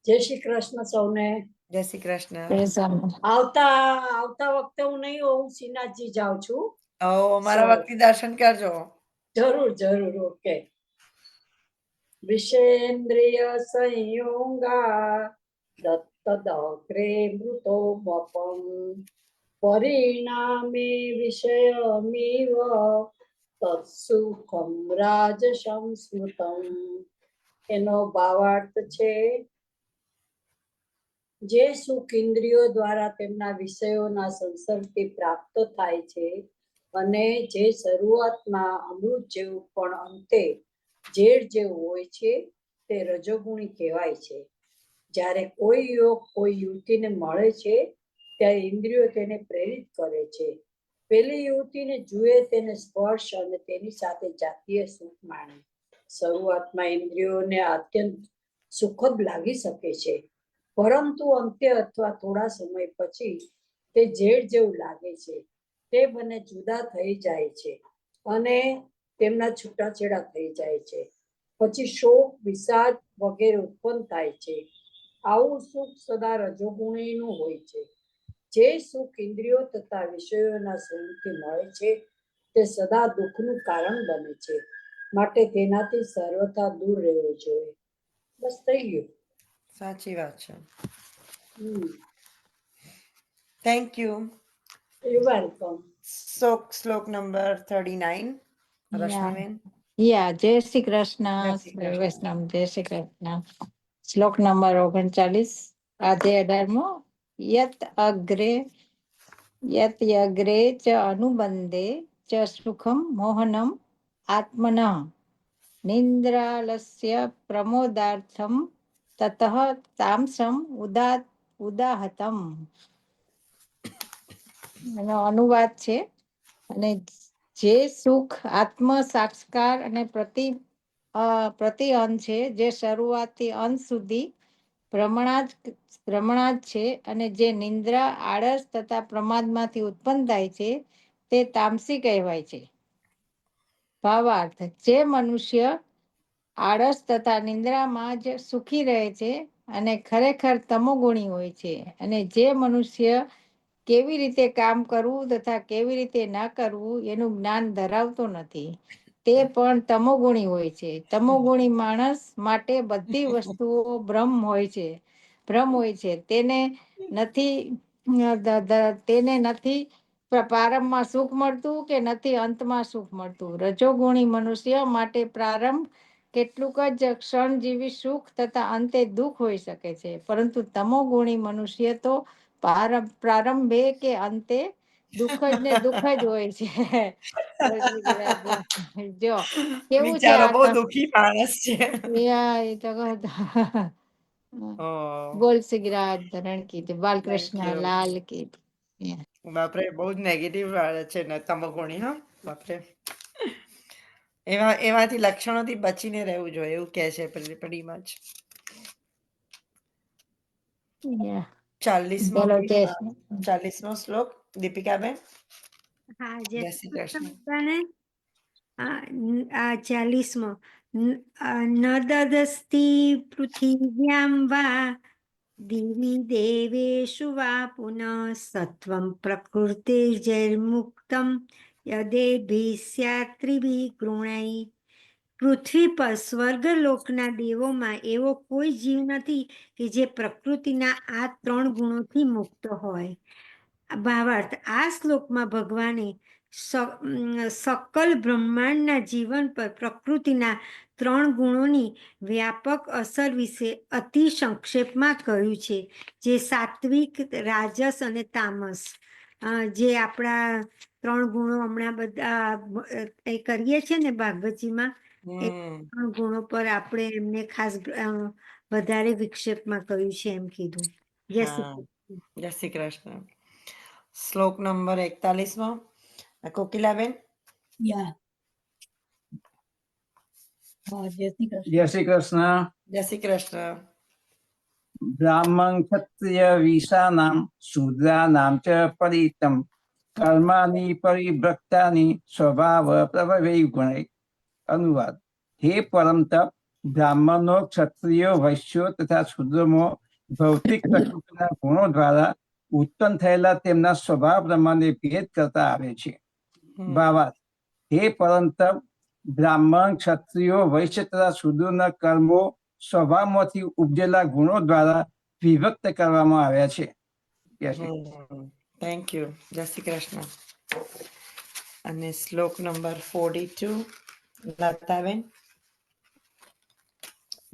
જય શ્રી કૃષ્ણ સૌને. જય શ્રી કૃષ્ણ. આવતા વખતે હું નહીં હોઉં, શ્રીનાથજી જાઉં છું. મારા વખતે દર્શન કરજો. જરૂર. ઓકે. વિષેન્દ્રિય સંયોગા દત્તદગ્રે મૃતો બપમ પરિણામે વિષયમિવ તત્સુખમ રાજસં સ્મૃતમ. એનો ભાવાર્થ છે, જે સુખ ઇન્દ્રિયો દ્વારા તેમના વિષયોના સંસર્ગથી પ્રાપ્ત થાય છે અને જે શરૂઆતમાં અમૃત જેવું પણ અંતે ઝેર જેવું હોય છે, તે રજોગુણી કહેવાય છે. જ્યારે કોઈ યોગ કોઈ યુવતીને મળે છે ત્યારે ઇન્દ્રિયો તેને પ્રેરિત કરે છે. પેલી યુવતીને જુએ, તેને સ્પર્શ અને તેની સાથે જાતીય સુખ માણે. શરૂઆતમાં ઇન્દ્રિયોને અત્યંત સુખદ લાગી શકે છે, પરંતુ અંતે અથવા થોડા સમય પછી તે ઝેર જેવું લાગે છે. તે બંને જુદા થઈ જાય છે અને તેમના છૂટાછેડા થઈ જાય છે. પછી શોક, વિષાદ વગેરે ઉત્પન્ન થાય છે. આવું સુખ સદા રજોગુણીનું હોય છે. જે સુખ ઇન્દ્રિયો તથા વિષયોના સંગથી મળે છે તે સદા દુઃખનું કારણ બને છે. માટે તેનાથી સર્વથા દૂર રહેવું જોઈએ. બસ થઈ ગયું. સાચી વાત છે. હમ. Thank you. You welcome. શ્લોક નંબર 39. યા રશ્મિબેન. જય શ્રી કૃષ્ણ. જય શ્રી કૃષ્ણ. વૈષ્ણવ જય શ્રી કૃષ્ણ. શ્લોક નંબર 39, અધ્યાય 18મો. યત અગ્રે ચ અનુબંધે ચ સુખમ મોહનમ આત્મનઃ નિંદ્રાલસ્ય પ્રમોદાર્થમ તતઃ તામસમ ઉદાહતમ. એનો અનુવાદ છે. અને જે સુખ આત્મ સાક્ષાત્કાર અને પ્રતિ અંત છે, જે શરૂઆતથી અંત સુધી ભ્રમણા જ છે, અને જે નિંદ્રા, આળસ તથા પ્રમાદમાંથી ઉત્પન્ન થાય છે, તે તામસી કહેવાય છે. ભાવાર્થ: જે મનુષ્ય આળસ તથા નિંદ્રામાં જ સુખી રહે છે અને ખરેખર તમોગુણી હોય છે, અને જે મનુષ્ય કેવી રીતે કામ કરવું તથા કેવી રીતે ના કરવું એનું જ્ઞાન ધરાવતો નથી, તે પણ તમોગુણી હોય છે. તમોગુણી માણસ માટે બધી વસ્તુઓ ભ્રમ હોય છે. તેને નથી પ્રારંભમાં સુખ મળતું કે નથી અંતમાં સુખ મળતું. રજોગુણી મનુષ્ય માટે પ્રારંભ કેટલુંક જ ક્ષણજીવી સુખ તથા અંતે દુઃખ હોઈ શકે છે, પરંતુ તમોગુણી મનુષ્ય તો પ્રારંભે કે અંતે દુઃખ જ ને દુઃખ જ હોય છે. જો કેવું છે બિચારો બહુ આ દુઃખી માણસ છે. એ તો Oh, બોલ સિગરાજ ધરણ કી જય. thank Balkrishna you. લાલ કી જય. બાપરે, બહુ જ નેગેટિવ છે ને તમોગુણી. હા, બાપરે. એમાંથી લક્ષણોથી બચીને રહેવું જોઈએ, એવું કહે છે pretty much. Yeah. 40મો ચલો જય 40મો શ્લોક, દીપિકાબેન. હા, જય શ્રી કૃષ્ણ. બધાને. આ 40મો. ન દદસ્તિ પૃથિવ્યામ વા દિવી દેવેષુ વા પુનઃ સત્વં પ્રકૃતિર્જૈર્મુક્તમ યદેભિः સ્યાત્ ત્રિભિः ગૃણૈः. પૃથ્વી પર સ્વર્ગલોકના દેવોમાં એવો કોઈ જીવ નથી કે જે પ્રકૃતિના આ 3 ગુણોથી મુક્ત હોય. ભાવાર્થ: આ શ્લોકમાં ભગવાને સકલ બ્રહ્માંડના જીવન પર પ્રકૃતિના 3 ગુણોની વ્યાપક અસર વિશે અતિ સંક્ષેપમાં કહ્યું છે, જે સાત્વિક, રાજસ અને તામસ. જે આપણા 3 ગુણો હમણાં બધા એ કરીએ છીએ ને ભાગવતજીમાં, એ 3 ગુણો પર આપણે એમને ખાસ વધારે વિક્ષેપમાં કહ્યું છે, એમ કીધું. જય શ્રી હા, કૃષ્ણ. જય શ્રી કૃષ્ણ. શ્લોક નંબર 41મો, કોકિલાબેન. જય શ્રી કૃષ્ણ. જય શ્રી કૃષ્ણ. બ્રાહ્મણ ક્ષત્રિય વિષાનામ શૂદ્રાનામ ચ પરિતમ કર્માની પરિભ્રક્તાની સ્વભાવ પ્રભવે ગુણૈ. અનુવાદ: હે પરમ તપ, બ્રાહ્મણો, ક્ષત્રિયો, વૈશ્યો તથા શૂદ્રમાં ભૌતિક પ્રકૃતિના ગુણો દ્વારા ઉત્પન્ન થયેલા તેમના સ્વભાવ પ્રમાણે ભેદ કરતા આવે છે. ભાવાર્થ: હે પરમ તપ, બ્રાહ્મણ, ક્ષત્રિયો, વૈશ્ય તથા શૂદ્રોના કર્મો સ્વભાવમાંથી ઉપજેલા ગુણો દ્વારા વિભક્ત કરવામાં આવ્યા છે. Thank you. જય શ્રી કૃષ્ણ. અને શ્લોક નંબર 42, લતાબેન.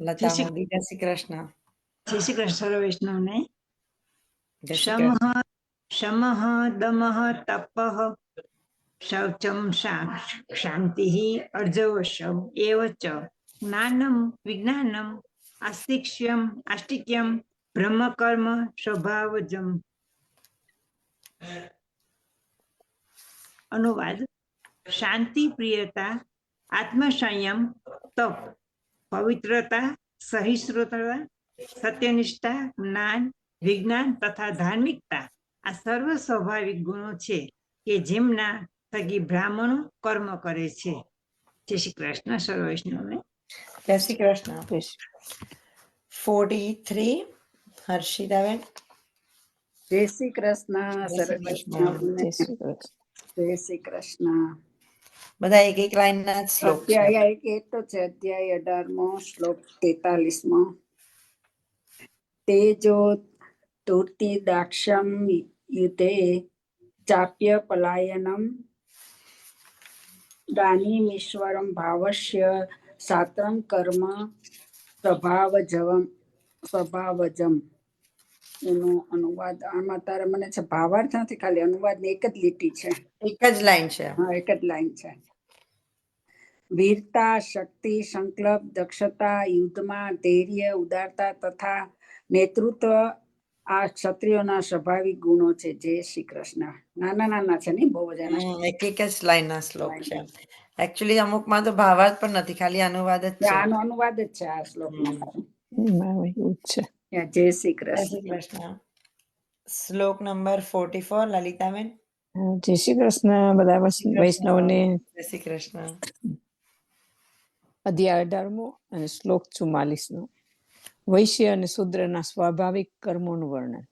લતા મોદી. જય શ્રી કૃષ્ણ. જય શ્રી કૃષ્ણ વૈષ્ણવને. જય શ્રી કૃષ્ણ. શમઃ દમઃ તપઃ શૌચમ શાંતિઃ અર્જવશમ એવ ચ જ્ઞાનમ વિજ્ઞાનમ આસ્તિક્યમ બ્રહ્મકર્મ સ્વભાવજમ. અનુવાદ: શાંતિ, પ્રિયતા, આત્મસંયમ, તપ, પવિત્રતા, સહિષ્ણુતા, સત્યનિષ્ઠા, જ્ઞાન, વિજ્ઞાન તથા ધાર્મિકતા આ સર્વ સ્વાભાવિક ગુણો છે કે જેમના થકી બ્રાહ્મણો કર્મ કરે છે. જય શ્રી કૃષ્ણ. સર્વ વૈષ્ણવને જય શ્રી કૃષ્ણ. 43, હર્ષિતાબેન. જય શ્રી કૃષ્ણ. જય શ્રી કૃષ્ણ. જય શ્રી કૃષ્ણ. જય શ્રી કૃષ્ણ. બધા એક લાઈન ના જ શ્લોક છે. અધ્યાય એક તો છે, અધ્યાય 18મો, શ્લોક 43મો. તેજો તૂર્તિ દાક્ષમ યુતે ચાપ્ય પલાયનમ દાનીમીશ્વરમ ભાવસ્ય સાત્રમ કર્મ સ્વભાવજમ. એનો અનુવાદ આમાં તારે મને છે ભાવાર્થ નથી, ખાલી અનુવાદ ની એક જ લીટી છે. એક જ લાઈન છે. હા, એક જ લાઈન છે. વીરતા, શક્તિ, સંકલ્પ, દક્ષતા, યુદ્ધમાં ધૈર્ય, ઉદારતા તથા નેતૃત્વ આ ક્ષત્રિયોના સ્વાભાવિક ગુણો છે. જય શ્રી કૃષ્ણ. નાના નાના છે ને બહુ જ એના. એક એક જ લાઈન ના શ્લોક છે. એકચ્યુઅલી અમુકમાં તો ભાવાર્થ પણ નથી, ખાલી અનુવાદ જ છે. આનો અનુવાદ જ છે આ શ્લોકનો. એવું જ છે. જય શ્રી જય શ્રી કૃષ્ણ. કૃષ્ણ. શ્લોક નંબર 44 લલિતાબેન. જય શ્રી કૃષ્ણ બધા વૈષ્ણવને. જય શ્રી કૃષ્ણ. અધ્યાય 18મો અને શ્લોક 44નો. વૈશ્ય અને શૂદ્રના સ્વાભાવિક કર્મોનું વર્ણન.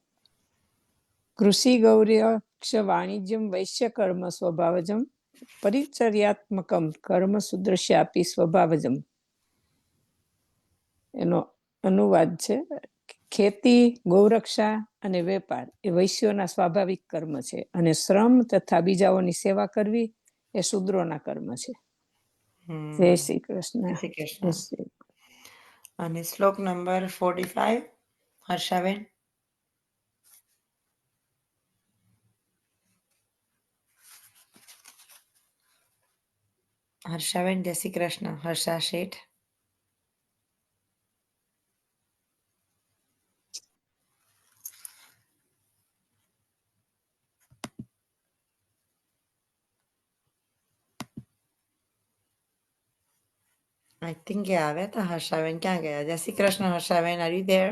કૃષિ ગૌર્યક્ષ વાણિજ્યમ વૈશ્ય કર્મ સ્વભાવજમ પરિચર્યાત્મકમ કર્મ શુદ્રસ્યાપી સ્વભાવજમ. એનો અનુવાદ છે ખેતી, ગૌરક્ષા અને વેપાર એ વૈશ્યોના સ્વાભાવિક કર્મ છે, અને શ્રમ તથા બીજાઓની સેવા કરવી એ શૂદ્રોના કર્મ છે. જય શ્રી કૃષ્ણ. જય શ્રી કૃષ્ણ. અને શ્લોક નંબર 45 હર્ષાબેન. હર્ષાબેન જય શ્રી કૃષ્ણ. હર્ષા શેઠ. આઈ થિંક એ આવ્યા હતા. હર્ષાબેન ક્યાં ગયા? જય Shri Krishna Harshaben, are you there?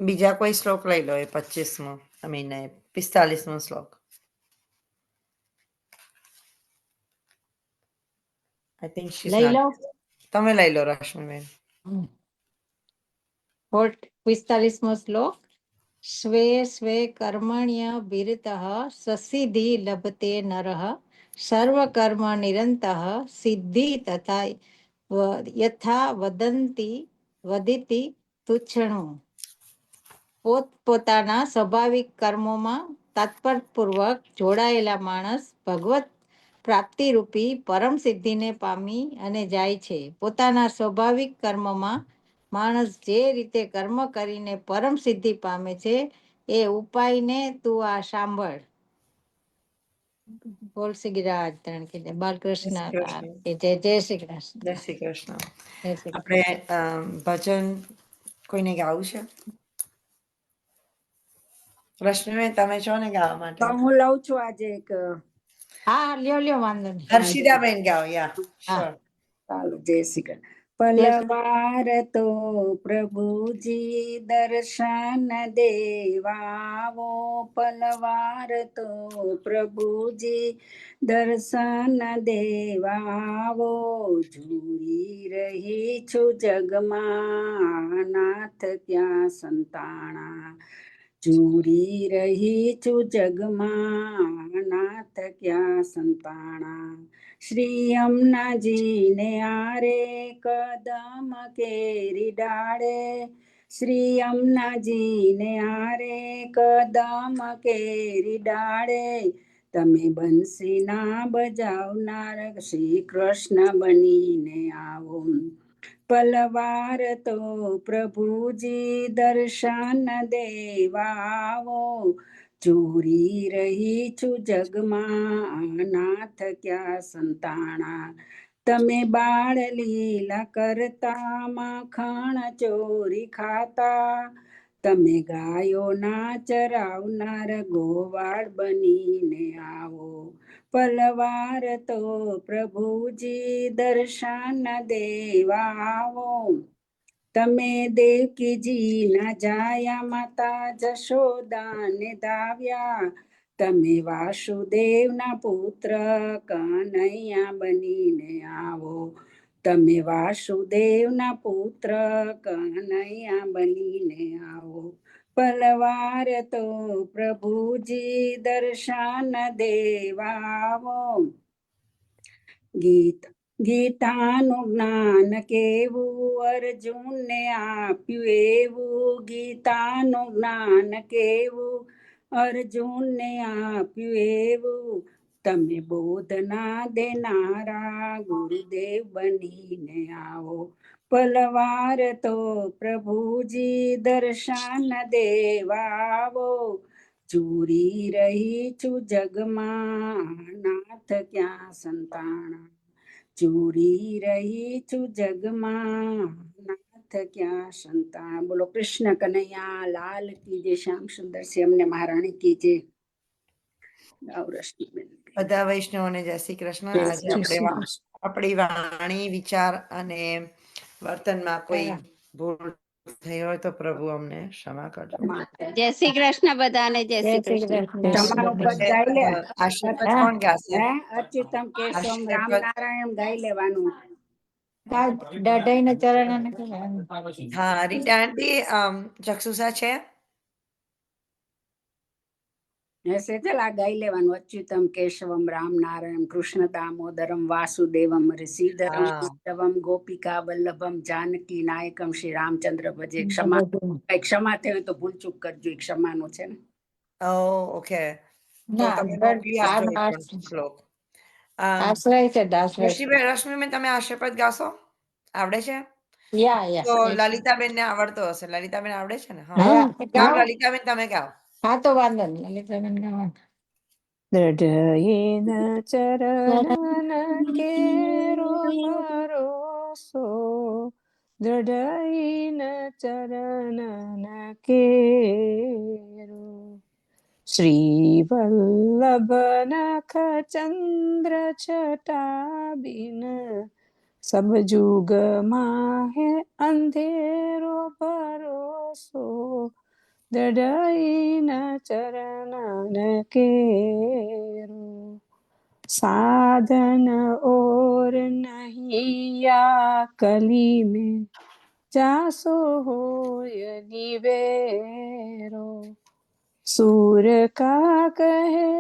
બીજા કોઈ શ્લોક લઈ લો. એ 25મો, આઈ મીન 45મો શ્લોક. આઈ થિંક લઈ લો. તમે લઈ લો રશ્મિબેન. 45મો શ્લોક. સ્વે સ્વે કર્મણ્ય વિરતઃ સસિદ્ધિ લભતે નરઃ સર્વ કર્મ નિરંતઃ સિદ્ધિ તથા યથા વદિતિ તુચ્છણું. પોતપોતાના સ્વાભાવિક કર્મોમાં તત્પરપૂર્વક જોડાયેલા માણસ ભગવત પ્રાપ્તિરૂપી પરમ સિદ્ધિને પામી અને જાય છે. પોતાના સ્વાભાવિક કર્મમાં માણસ જે રીતે કર્મ કરીને પરમ સિદ્ધિ પામે છે એ ઉપાયને તું આ સાંભળ. બોલ શ્રી ગિરાજ ધણ કે જય. બાલકૃષ્ણ કે જય. જય શ્રી કૃષ્ણ. જય શ્રી કૃષ્ણ. જય શ્રી કૃષ્ણ. આપણે ભજન કોઈને ગાવું છે? રશ્મિબેન તમે છો ને ગાવા માટે? તો હું લઉં છું આજે એક. હા, લ્યો વાંધો નહીં. હર્ષિદાબેન ગાઓ. યા શ્યોર. ચાલો. જય શ્રી કૃષ્ણ. પલવાર તો પ્રભુજી દર્શન દેવાવો, પલવાર તો પ્રભુજી દર્શન દેવાવો, ઝૂરી રહી છું જગમાં નાથ ક્યાં સંતાણા, ઝૂરી રહી છું જગમાં નાથ ક્યાં સંતાણા. શ્રી અમનાજીને આરે કદમ કેરી ડાળે, શ્રી અમનાજીને આરે કદમ કેરી ડાળે, તમે બંસી ના બજાવનાર શ્રી કૃષ્ણ બનીને આવો. પલવાર તો પ્રભુજી દર્શન દેવાવો, ચોરી રહી છું જગમાં નાથ ક્યાં સંતાણા. તમે બાળ લીલા કરતા માખણ ચોરી ખાતા, તમે ગાયો ના ચરાવનાર ગોવાળ બનીને આવો. પલવાર તો પ્રભુજી દર્શન દેવાવો, તમે દેવકીજી ના જાયા માતા જશોદાને ધાવ્યા, તમે વાસુદેવના પુત્ર કનૈયા બનીને આવો. તમે વાસુદેવના પુત્ર કનૈયા બનીને આવો. પલવાર તો પ્રભુજી દર્શન દેવાવો. ગીત. ગીતાનું જ્ઞાન કેવું અર્જુનને આપ્યું એવું, ગીતાનું જ્ઞાન કેવું અર્જુનને આપ્યું એવું, તમે બોધના દેનારા ગુરુદેવ બનીને આવો. પલવાર તો પ્રભુજી દર્શન દેવા આવો, ચૂરી રહી છું જગમાં નાથ ક્યાં સંતાણા, ચૂરી રહી છું જગમાં નાથ ક્યાં સંતાન. બોલો કૃષ્ણ કનૈયા લાલ કી જય, શ્યામ સુંદર છે અમને મહારાણી કી જય. બધા વૈષ્ણવોને જય શ્રી કૃષ્ણ. જય આજે શ્રી આપણે કૃષ્ણ. આપણી વાણી વિચાર અને વર્તનમાં કોઈ ભૂલ થઈ હોય તો પ્રભુ અમને ક્ષમા કરજો. જય શ્રી કૃષ્ણ બધાને, જય શ્રી કૃષ્ણ. તમારું પદ ગાઈ લે. આશીર્વાદ કોણ ગાશે? હે અચ્યુતમ કેશવમ આશીર્વાદ. રામનારાયણ ગાઈ લેવાનું. દઢાઈને ચરણ હા, રીટા આંટી ચક્ષુષા છે? ચાલ આ ગાઈ લેવાનું. અચ્યુતમ કેશવમ રામનારાયણ કૃષ્ણ દામોદરમ વાસુદેવમ શ્રીધરમ હા. માધવમ ગોપિકા વલ્લભમ જાનકી નાયકમ શ્રી રામચંદ્ર ભજે. ક્ષમા કઈ ક્ષમા થઈ હોય તો ભૂલચૂક કરજો, એ ક્ષમાનું છે ને. ઓકે, તો ના, તમે મોકલી આપજો એ પણ શ્લોક. આશ્રય છે, આશ્રય. રશ્મિબેન તમે આશીર્વાદ ગાશો? આવડે છે? યા તો લલિતાબેન ને આવડતો હશે. લલિતાબેન આવડે છે ને? હા, હા ગાઓ લલિતાબેન, તમે ગાઓ. હા તો વાંધો નહીં, લલિતાબેન ગાવાનું. દ્રઢયેન ચરણ કેરો ભરોસો, દ્રઢયેન ચરણ કેરો, શ્રી વલ્લભ નખ ચંદ્ર છટા બિન, સબ જુગ માહે અંધેરો ભરોસો, દ્રઢયેન ચરણ કેરો, साधन और नहीं या कली में, जासो होय निवेरो, सूर का कहे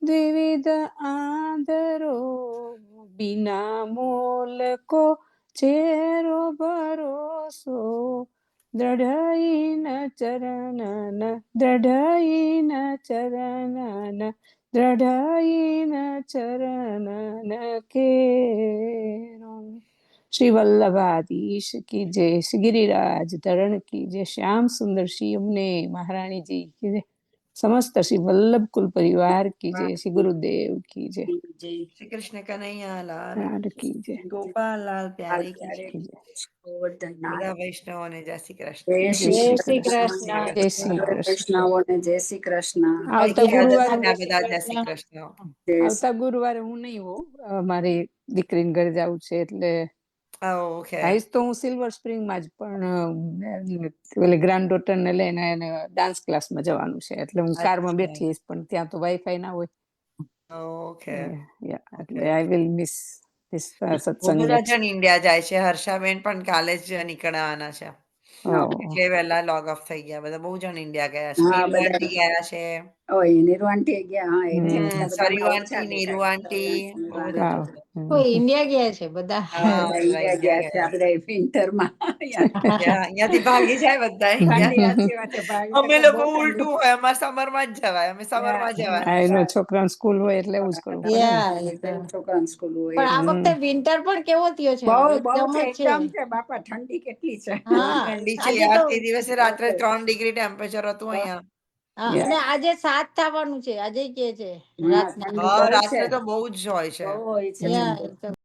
द्विविध आदरो, बिना मोल को चेरो भरोसो, દ્રઢયન ચરણન, દ્રઢયન ચરણન, દ્રઢયન ચરણન કેરો. શ્રી વલ્લભાધીશ કી જય, શ્રી गिरिराज धरण की जय, श्याम सुंदर श्री यमुने महारानी जी की जय, समस्त श्री वल्लभ कुल परिवार की जय, श्री गुरुदेव की जय, શ્રી કૃષ્ણ કનૈયા લાલ लाल की जय, ગોપાલ લાલ પ્યારી કી જય. की जय. બધા વૈષ્ણવોને જય શ્રી કૃષ્ણ. જય જય શ્રી શ્રી કૃષ્ણ. કૃષ્ણ. જય શ્રી કૃષ્ણ. વૈષ્ણવોને જય શ્રી કૃષ્ણ. આવતા ગુરુવારે બધા જય શ્રી કૃષ્ણ. આવતા ગુરુવારે હું નહીં હોઉં, મારી દીકરીને ઘરે જવું છે, એટલે ઓકે, આવીશ તો હું સિલ્વર સ્પ્રિંગમાં જ, પણ ગ્રાન્ડ ડોટર ને લઈને એને ડાન્સ ક્લાસમાં જવાનું છે, એટલે હું કારમાં બેઠી હઈશ, પણ ત્યાં તો વાઈફાઈ ના હોય. ઓકે. એટલે આઈ વિલ મિસ ધીસ સત્સંગ. બધા જણ ઇન્ડિયા જાય છે. હર્ષાબેન પણ કાલે જ નીકળવાના છે, એટલે વહેલા લોગ ઓફ થઈ ગયા. બધા બહુ જણ ઇન્ડિયા ગયા છે. નીરુ આંટી ગયા છે. ઓય નીરુ આંટી ગયા. હા, સરયુ આંટી, નીરુ આંટી, બહુ બધા જણ. કોઈ ઇન્ડિયા ગયા છે બધા. હા, બધા ગયા છે આપણે વિન્ટરમાં. અહીંયાથી ભાગી જાય બધા ઇન્ડિયા. અમે લોકો ઉલટું હોય, અમારે સમરમાં જ જવાય. અમે સમરમાં જવાય. છોકરાને સ્કૂલ હોય એટલે એવું જ કરવું પડે. છોકરાને સ્કૂલ હોય. પણ આ વખતે વિન્ટર પણ કેવો થયો છે? બહુ એકદમ છે બાપા, ઠંડી કેટલી છે. ઠંડી છે યાર. તે દિવસે રાત્રે 3 ડિગ્રી ટેમ્પરેચર હતું અહીંયા. અને આજે 7 થવાનું છે, આજે કે છે. રાત્રે તો બહુ જ હોય છે.